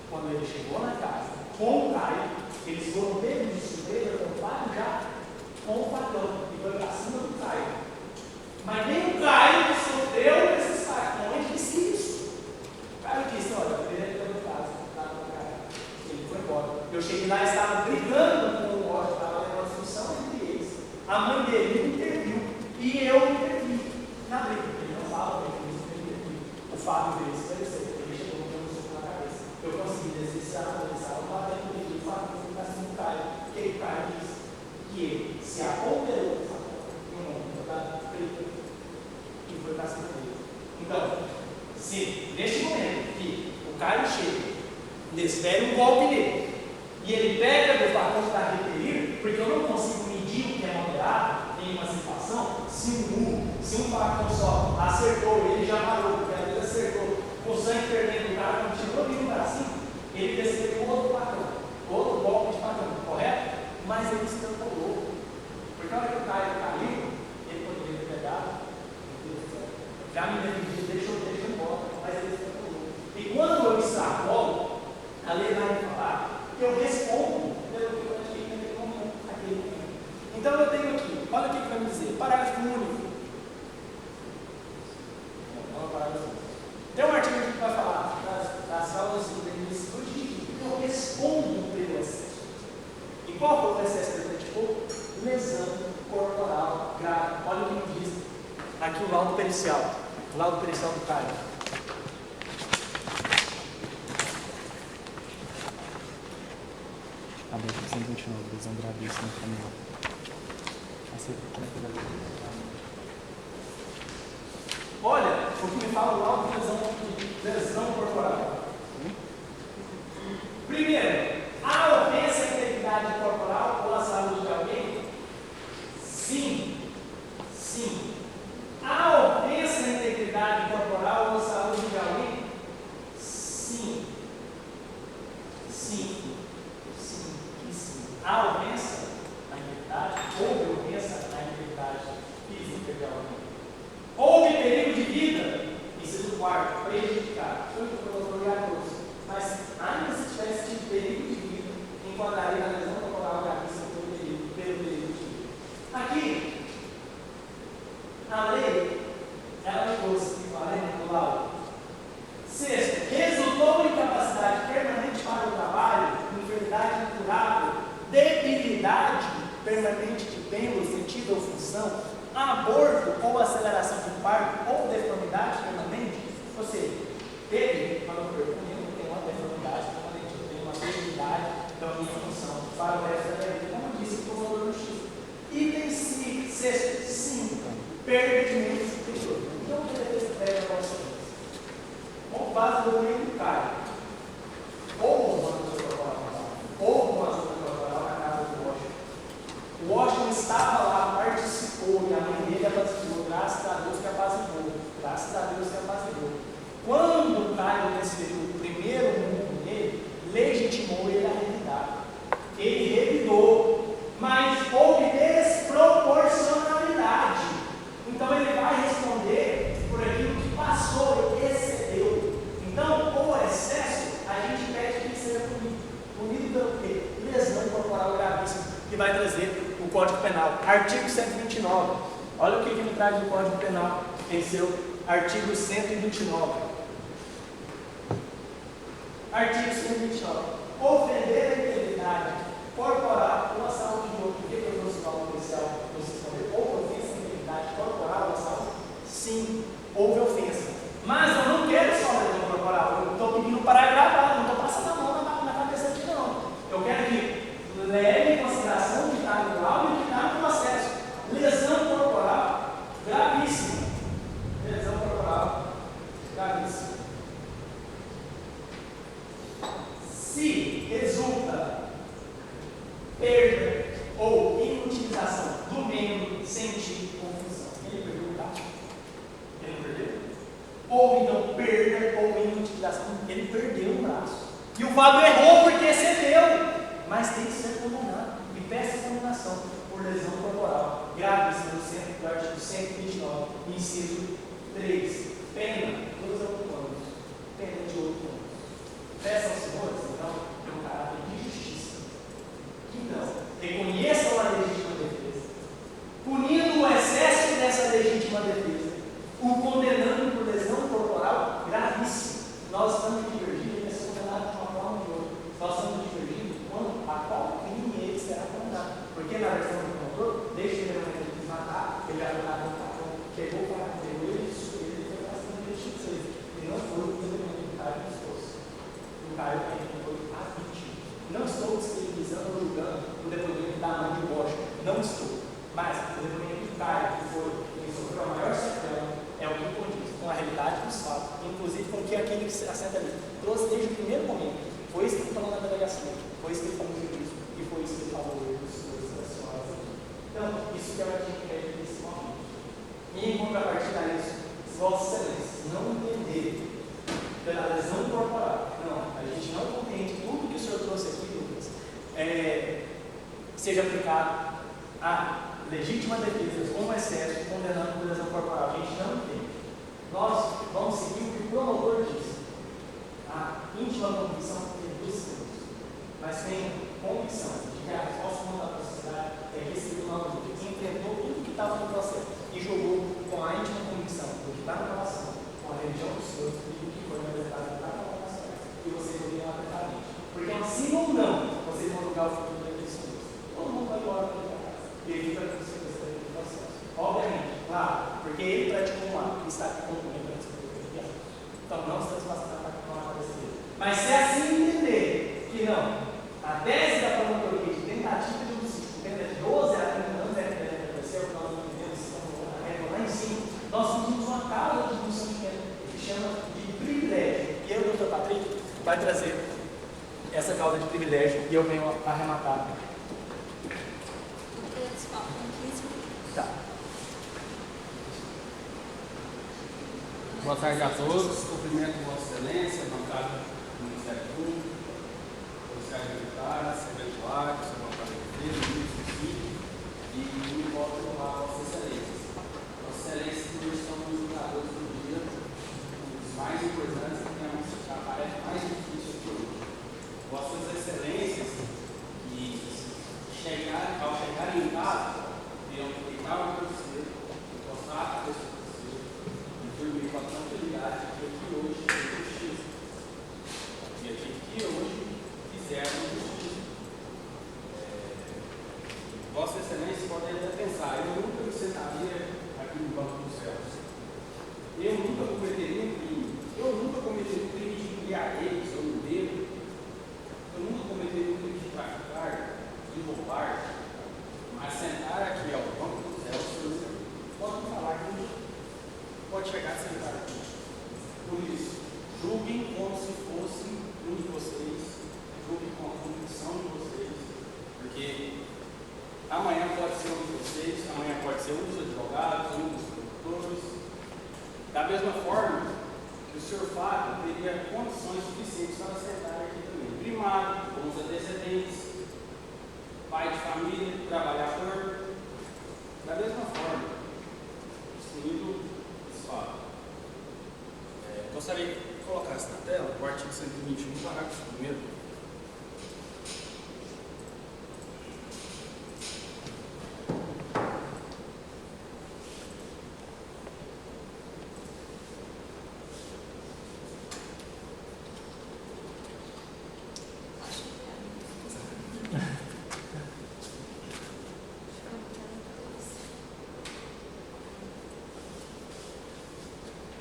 quando ele chegou na casa com o Caio, eles foram pegos de surpresa com Fábio já com o facão e foi para cima do Caio. Mas nem o Caio sofreu esses facões de Cício. O Caio disse: olha, eu queria ter no caso, estava no cara. Ele foi embora. Eu cheguei lá e estava brigando com o Washington, estava levando discussão entre eles. A mãe dele interviu e eu intervi na briga. Ele não fala bem, ele interviu. O Fábio veio se parecer, ele chegou com um soco na cabeça. Eu consegui desviar, ele estava batendo comigo, o Fábio foi para cima do Caio. O que o Caio disse? Que ele se apoderou do facão e o nome da preta e foi para cima dele. Então, se neste momento que o Caio chega, desfere um golpe nele, e ele pega do facão para repelir, porque eu não consigo medir o que é moderado em uma situação, se um facão só acertou, ele já parou, porque às vezes acertou, com o sangue perdendo, o cara continuou vindo para cima, ele desferiu outro facão, outro golpe de facão, correto? Mas ele se transportou. Porque a hora que o Caio caiu, ele poderia ter pegado, já me defendido, deixou embora, mas ele se transportou. E quando eu extrapolo, a lei vai me falar que eu respondo pelo que eu pratiquei naquele momento. Então eu tenho aqui, olha o que vai me dizer, parágrafo único. Não, parágrafo único. Tem um artigo que vai falar das causas do ilicitude que eu respondo pelo excesso. E qual foi o excesso que ele praticou? Lesão corporal grave. Olha o que me diz aqui o laudo pericial. O laudo pericial do Caio. Abre 129, lesão gravíssima no caminhão. Olha o que me fala o laudo de lesão corporal. Primeiro, a ofensa à integridade corporal ou à saúde de alguém? Sim. Sim. A ofensa à integridade corporal ou à saúde de alguém? Sim. Sim. Sim. E sim. A ofensa à integridade, houve ofensa à integridade física de alguém. Houve perigo de vida, inciso 4, prejudicado. Foi o que o professor Iacoso. Mas ainda se tivesse tido perigo de vida, enquadraria na lesão corporal gravíssima pelo perigo de vida. Aqui, a lei, ela me trouxe, além do laudo. Sexto, resultou em incapacidade permanente para o trabalho, enfermidade incurável, debilidade permanente de membro, sentido ou função, aborto ou aceleração do parto ou deformidade permanente, ou seja, teve, quando eu pergunto, tem uma deformidade permanente, eu tenho uma debilidade da minha função para o resto da vida, como disse o promotor do X. Item 5, sexto, 5, perda de membro superior. Então, o que ele pega para vocês? Com base no meio do Caio, ou uma luta corporal, ou uma luta corporal na casa do Washington. O Washington estava lá, participou, e a mãe dele apaziguou, graças a Deus que apaziguou, graças a Deus que apaziguou. Quando o Caio desferiu o primeiro murro nele, legitimou ele a revidar. Ele revidou, mas houve desproporcionalidade. Então ele vai responder por aquilo que passou e excedeu. Então, o excesso, a gente pede que ele seja punido. Punido pelo quê? Lesão corporal gravíssima, que vai trazer o Código Penal. Artigo 129. Olha o que me traz o Código Penal em seu artigo 129. Artigo 129. Ofender a integridade corporal ou a saúde de outro. O que eu trouxe no laudo policial? Você respondeu. Houve ofensa à integridade corporal ou à saúde? Sim, houve ofensa. Mas eu não quero só lesão corporal. Eu estou pedindo para agravar. Não estou passando a mão na cabeça aqui, não. Eu quero que leve em consideração o que está no laudo e o que está no processo. Lesão corporal gravíssima. Lesão corporal gravíssima. Se resulta perda ou inutilização do membro, sentido ou função. Ele pergunta. mutilação, ele perdeu um braço. E o Fábio errou porque cedeu, mas tem que ser condenado. E peça condenação por lesão corporal gravíssima no centro do artigo 129, inciso 3. Pena, 2 a 8 anos. Pena de 8 anos. Peça aos senhores, então, um caráter de justiça. Que não reconheçam a legítima defesa, punindo o excesso dessa legítima defesa, o condenando por lesão corporal gravíssima. Nós estamos divergindo, ele vai ser condenado de uma forma ou de outra. Nós estamos divergindo quando a qual crime ele será condenado. Porque na versão do promotor, desde o momento que ele quis matar, ele vai matar o carro, pegou o carro, pegou ele, ele foi passando de justiça. E não foi o elemento do Caio que expôs. O Caio foi a vítima. Não estou descredibilizando ou julgando o depoimento da mãe de Bosch. Não estou. Mas o depoimento do Caio, que foi quem sofreu a maior sequela, é o que condiz com a realidade dos fatos, inclusive com o que aquele que se assenta ali trouxe desde o primeiro momento. Foi isso que ele falou na delegacia, foi isso que ele falou no juízo, e foi isso que ele falou hoje dos senhores nacionais aqui. Então, isso que é o que a gente quer nesse momento. E em contrapartida a isso, Vossa Excelência, não entender pela lesão corporal, não, a gente não compreende tudo que o senhor trouxe aqui, Lucas, seja aplicado a legítima defesa com excesso, condenando por lesão corporal. A gente não entende. Nós vamos seguir o que o promotor disse. A íntima convicção dos seus, mas tem convicção de que a resposta fundamental da sociedade é que esse tribunal enfrentou tudo que estava no processo e jogou com a íntima convicção do que está na relação com a religião dos seus e do que foi apresentado na colocação. E vocês ouviram atentamente. Porque assim ou não, vocês vão julgar o futuro daqueles senhores. Todo mundo vai embora para casa. E ele fica com você do processo. Obviamente, claro, porque ele praticou um ato e está aqui concluindo a disciplina. Então não estamos passando a mas se assim entender que não, a tese da promotoria de tentativa de homicídio, pena de 12 a 30 anos, é que deve acontecer, o que nós entendemos, a regra lá em cima, nós temos uma causa de diminuição de pena que chama de privilégio. E aí o doutor Patrick vai trazer essa causa de privilégio e eu venho arrematar. Tá. Boa tarde a todos, cumprimento Vossa Excelência, bancada do Ministério Público, policiais militares, eventuários, bancada de defesa, ministro do Cídio, e me volto a honrar Vossa Excelência. Vossa Excelência, nós somos os julgadores do dia, os mais importantes que temos a tarefa mais difícil de hoje. Vossas Excelências, que ao chegarem em casa, terão que deitar o travesseiro, encostar a cabeça do travesseiro e dormir com a tranquilidade de que aqui hoje é justiça. E aqui hoje fizeram justiça. Vossa Excelência pode até pensar, eu nunca me sentaria aqui no banco dos céus. Eu nunca cometeria um crime. Eu nunca cometeria um crime de embriaguez ou de bêbado. Eu nunca cometeria um crime de traficar, de roubar. Mas sentar aqui ao banco dos céus, pode falar que pode chegar a sentar aqui. Por isso, julguem como se fosse um de vocês, julguem com a convicção de vocês, porque amanhã pode ser um de vocês, amanhã pode ser um dos advogados, um dos promotores. Da mesma forma que o senhor Fábio teria condições suficientes para sentar aqui também. Primado, bons antecedentes, pai de família, trabalhador. Da mesma forma, excluindo esse fato. Gostaria de colocar isso na tela, o artigo 121, parágrafo 1º.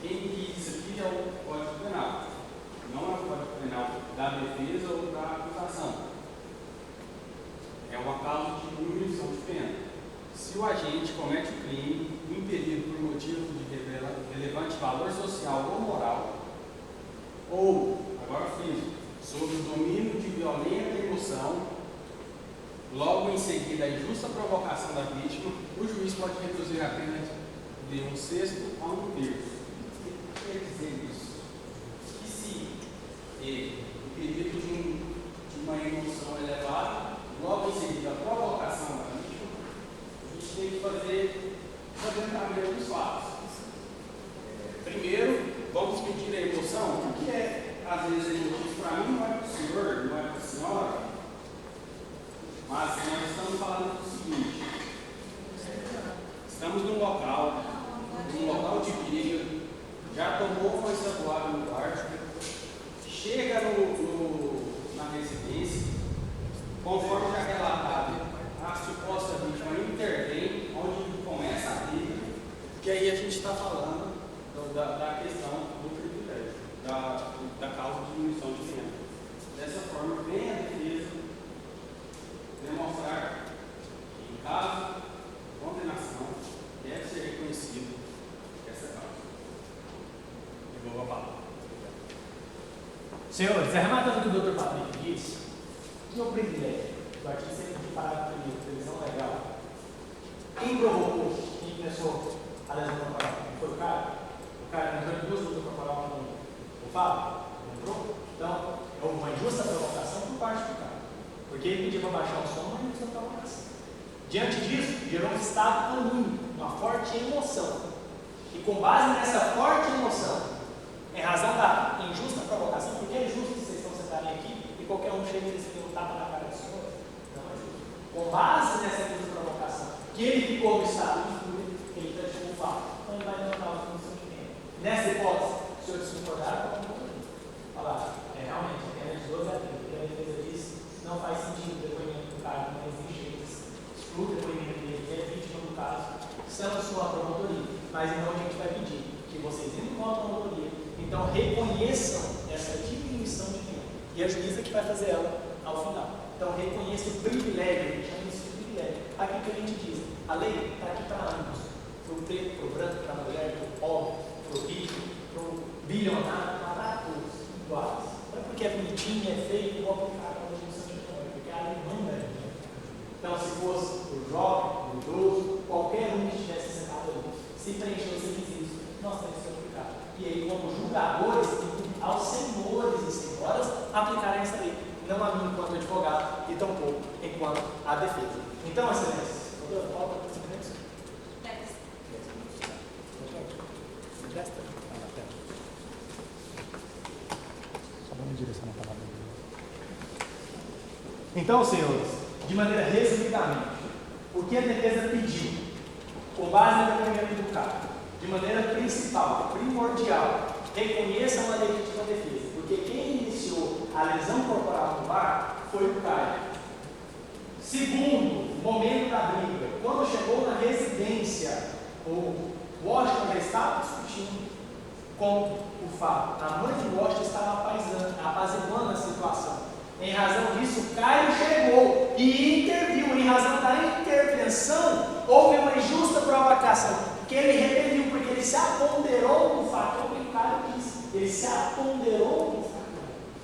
Quem diz isso aqui é o Código Penal, não é o Código Penal da defesa ou da acusação. É uma causa de diminuição de pena. Se o agente comete o crime impedido por motivo de relevante valor social ou moral, ou, agora físico, sob o domínio de violenta emoção, logo em seguida a injusta provocação da vítima, o juiz pode reduzir a pena de 1/6 a 1/3. Quer dizer isso? Que se o pedido de uma emoção elevada, logo em seguida a provocação da vítima, a gente tem que fazer o adentamento dos fatos. Primeiro, vamos pedir a emoção, o que é, às vezes, emotivo para mim, não é para o senhor, não é para a senhora, mas nós estamos falando do seguinte: estamos num local de perigo, já tomou uma estabuada no quarto, chega na residência, conforme já relatado, a suposta vítima intervém, onde começa a briga, que aí a gente está falando da questão do privilégio, da causa de diminuição de pena. Dessa forma, vem a defesa demonstrar que, em caso de condenação, deve ser reconhecido essa causa. Devolvo a palavra. Senhores, arrematando o que o Dr. Patrick disse, que é o privilégio? O artigo sempre de parágrafo primeiro, televisão legal. Quem provocou, quem começou a lesão corporal? Foi o cara? O cara entrou em duas lutas corporal com o Fábio? Entrou? Então, houve uma injusta provocação por parte do cara. Porque ele pediu para baixar o som, mas não provocação. Diante disso, gerou um estado anímico, uma forte emoção. E com base nessa forte emoção, em razão da injusta provocação, porque é injusto vocês estão sentarem aqui e qualquer um chega e diz que um tapa na cara do senhor, não é justo. Com base nessa injusta provocação, que ele ficou no estado de fúria, ele praticou o fato. Então ele vai levantar uma função de pena. Nessa hipótese, os senhores se concordaram com a concorrência. Falar, realmente, a pena de 12 a 30, porque a defesa diz, não faz sentido o depoimento do cara, não existe isso. Exclui o depoimento dele, que é vítima do caso, sendo sua promotoria. Mas então a gente vai pedir que vocês indo com a promotoria, então reconheçam essa diminuição de pena. E a juíza que vai fazer ela ao final. Então reconheça o privilégio, a gente chama isso de privilégio. Aqui que a gente diz, a lei está aqui para ambos. Para o preto, para o branco, para a mulher, para o pobre, para o rico, para o bilionário, para todos, iguais. Não é porque é bonitinho, é feio, que vou aplicar a legislação de pena, porque a lei manda. Então se fosse o jovem, o idoso, qualquer um que estivesse sentado ali, se preencher os requisitos, nós temos que aplicar. E aí, como julgadores, aos senhores e senhoras aplicarem essa lei, não a mim enquanto advogado e tampouco enquanto a defesa. Então, excelência, volta para o silêncio. Só vamos direcionar a palavra. Então, senhores, de maneira resumidamente, o que a defesa pediu, com base no depoimento do cara, de maneira principal, primordial, reconheçam a legítima defesa, porque quem iniciou a lesão corporal no bar foi o Caio. Segundo, momento da briga, quando chegou na residência, o Washington já estava discutindo com o Fábio. A mãe de Washington estava apaziguando a situação. Em razão disso, Caio chegou e interviu. Em razão da intervenção, houve uma injusta provocação, que ele repeliu, porque ele se aponderou do facão, que o Caio disse. Ele se aponderou do facão.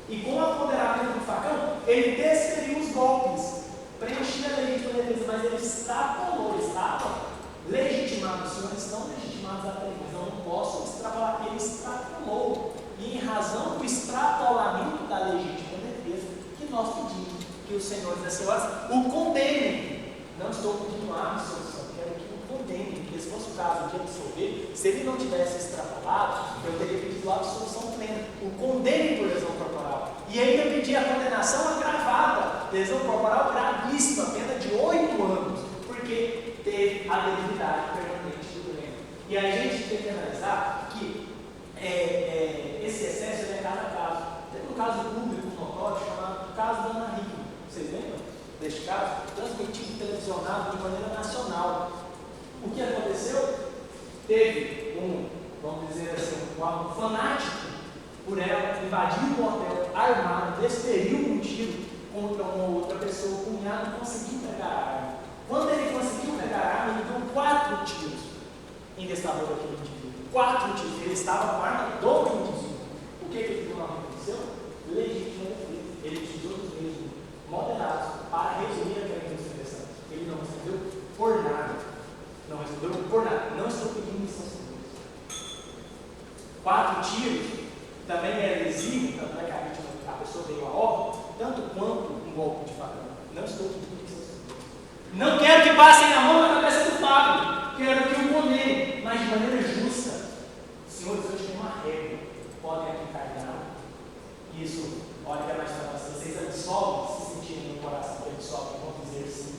E com o aponderamento do facão, ele desferiu os golpes, preenchia a legítima defesa, mas ele extrapolou, estava legitimado. Os senhores estão legitimados à televisão, não posso extrapolar. Ele extrapolou. E em razão do extrapolamento da legítima defesa, que nós pedimos que os senhores e as senhoras o condenem. Não estou pedindo a absolução, quero que o condenem, porque se fosse o caso de absolver, se ele não tivesse extrapolado, eu teria pedido a absolução plena. O condenem por lesão corporal. E ainda pedi a condenação agravada, lesão corporal gravíssima, pena de 8 anos, porque teve a debilidade permanente do doente. E aí a gente tem que analisar que esse excesso é cada caso. Teve um caso público notório chamado caso da Ana Hickman. Vocês lembram deste caso? Transmitido, televisionado de maneira nacional. O que aconteceu? Teve vamos dizer assim, um fanático por ela, invadiu o hotel armado, desferiu um tiro contra uma outra pessoa, o cunhado conseguiu pegar a arma. Quando ele conseguiu pegar a arma, ele deu 4 tiros em desfavor daquele indivíduo. 4 tiros. Ele estava com a arma do indivíduo. O que ele tribunal reconheceu? Legítima defesa. Ele precisou dos meios moderados para resumir aquela investigação. Ele não respondeu por nada. Não respondeu por nada. Não estou pedindo licença. 4 tiros também é lesivo, tanto é que a pessoa veio a óbito, tanto quanto um golpe de facão. Não estou pedindo que vocês não quero que passem a mão na cabeça do Fábio, quero que o condene, mas de maneira justa. Senhores, hoje tem uma regra, podem aplicar nada. Isso, olha que é mais fácil, vocês absolvem, se sentirem no coração que absolvem, vão dizer sim.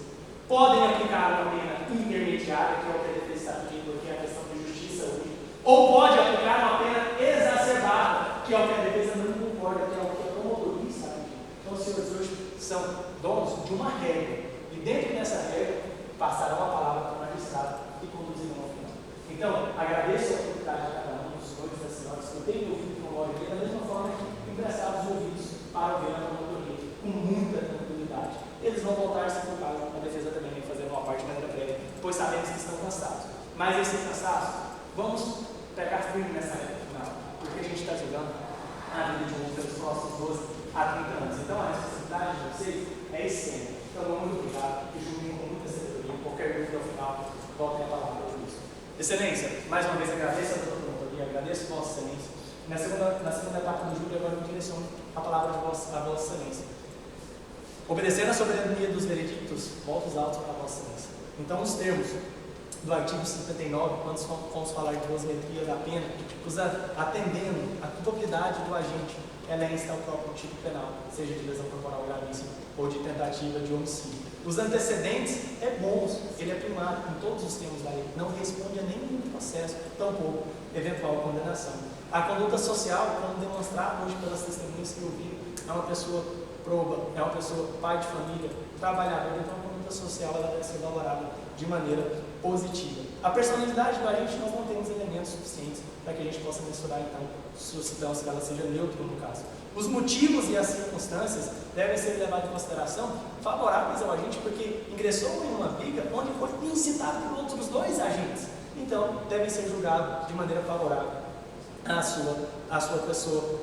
Podem aplicar uma pena intermediária, que é o que a defesa está pedindo, porque é a questão de justiça hoje. Ou pode aplicar uma pena exacerbada, que é o que a defesa não concorda, que é o que a promotoria está pedindo. Então, os senhores hoje são donos de uma regra. E dentro dessa regra, passarão a palavra para o magistrado e conduzirão ao final. Então, agradeço a autoridade de cada um dos senhores e das senhoras que eu tenho ouvido com a da mesma forma que emprestaram os ouvidos para ouvir a promotoria, com muita tranquilidade. Eles vão voltar, se for caso, a defesa também vem fazer uma parte de maneira prévia, pois sabemos que estão cansados. Mas esse cansaço, vamos pegar firme nessa reta final, porque a gente está jogando a vida de um pelos próximos 12 a 30 anos. Então, a responsabilidade de vocês é extrema. Então, muito obrigado e julguem com muita sabedoria. Qualquer dúvida ao final, voltem a palavra por isso. Excelência, mais uma vez agradeço a doutora promotoria, agradeço a Vossa Excelência. Na segunda etapa do júri, agora eu direciono a palavra a Vossa Excelência. Obedecendo a soberania dos veredictos, volto os autos para a Vossa Excelência. Então, os termos do artigo 59, quando vamos falar de dosimetria da pena, atendendo a culpabilidade do agente, ela é instar o próprio tipo penal, seja de lesão corporal gravíssima ou de tentativa de homicídio. Os antecedentes é bons, ele é primário em todos os termos da lei, não responde a nenhum processo, tampouco eventual condenação. A conduta social, como demonstrado hoje pelas testemunhas que eu vi, é uma pessoa proba, é uma pessoa pai de família, trabalhadora, então a conduta social ela deve ser valorada de maneira positiva. A personalidade do agente, nós não temos elementos suficientes para que a gente possa mensurar, então, se ela seja neutra no caso. Os motivos e as circunstâncias devem ser levados em consideração favoráveis ao agente, porque ingressou em uma briga onde foi incitado por outros dois agentes. Então, devem ser julgados de maneira favorável à sua pessoa.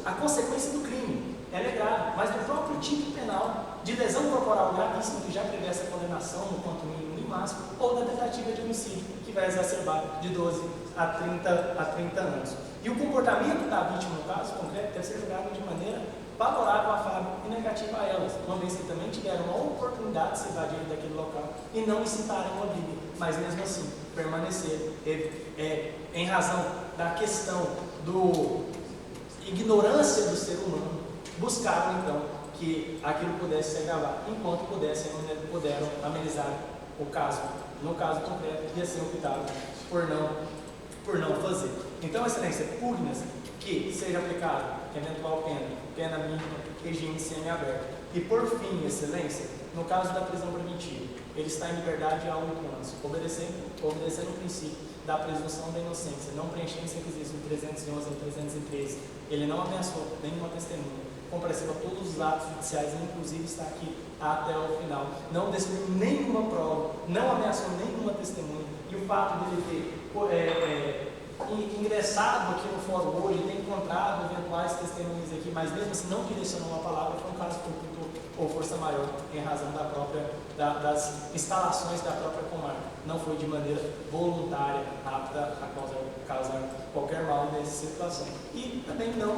A consequência do crime é grave, mas do próprio tipo penal de lesão corporal gravíssima, que já prevê essa condenação no quanto mínimo e máximo, ou da tentativa de homicídio, que vai exacerbar de 12 a 30 anos. E o comportamento da vítima, no caso concreto, deve ser julgado de maneira favorável a Fábio e negativa a elas, uma vez que também tiveram uma oportunidade de se evadirem daquele local e não incitaram uma briga, mas mesmo assim permanecer em razão da questão do ignorância do ser humano, buscaram então que aquilo pudesse se agravar, enquanto puderam amenizar o caso. No caso concreto, ia ser optado por não fazer. Então, Excelência, pugnas que seja aplicado eventual pena mínima, regime semiaberto. E por fim, Excelência, no caso da prisão preventiva, ele está em liberdade há 8 anos, obedecendo o princípio da presunção da inocência, não preenchendo os requisitos do 311 e 313. Ele não ameaçou nenhuma testemunha, compareceu a todos os atos judiciais, inclusive está aqui até o final. Não destruiu nenhuma prova, não ameaçou nenhuma testemunha. E o fato dele ter ingressado aqui no fórum hoje, ter encontrado eventuais testemunhas aqui, mas mesmo assim não direcionou uma palavra, foi um caso fortuito ou força maior, em razão das instalações da própria comarca. Não foi de maneira voluntária, apta a causar qualquer mal nessa situação. E também não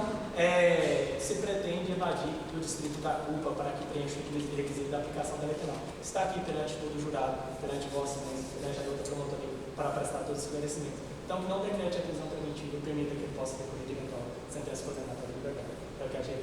se pretende evadir o distrito da culpa para que preencha o requisito da aplicação da lei penal. Está aqui perante todo o jurado, perante Vossa Excelência, perante a outra promotoria, para prestar todos os esclarecimentos. Então, que não decrete a prisão preventiva e permita que ele possa recorrer de eventual sentença condenatória de liberdade. É o que a gente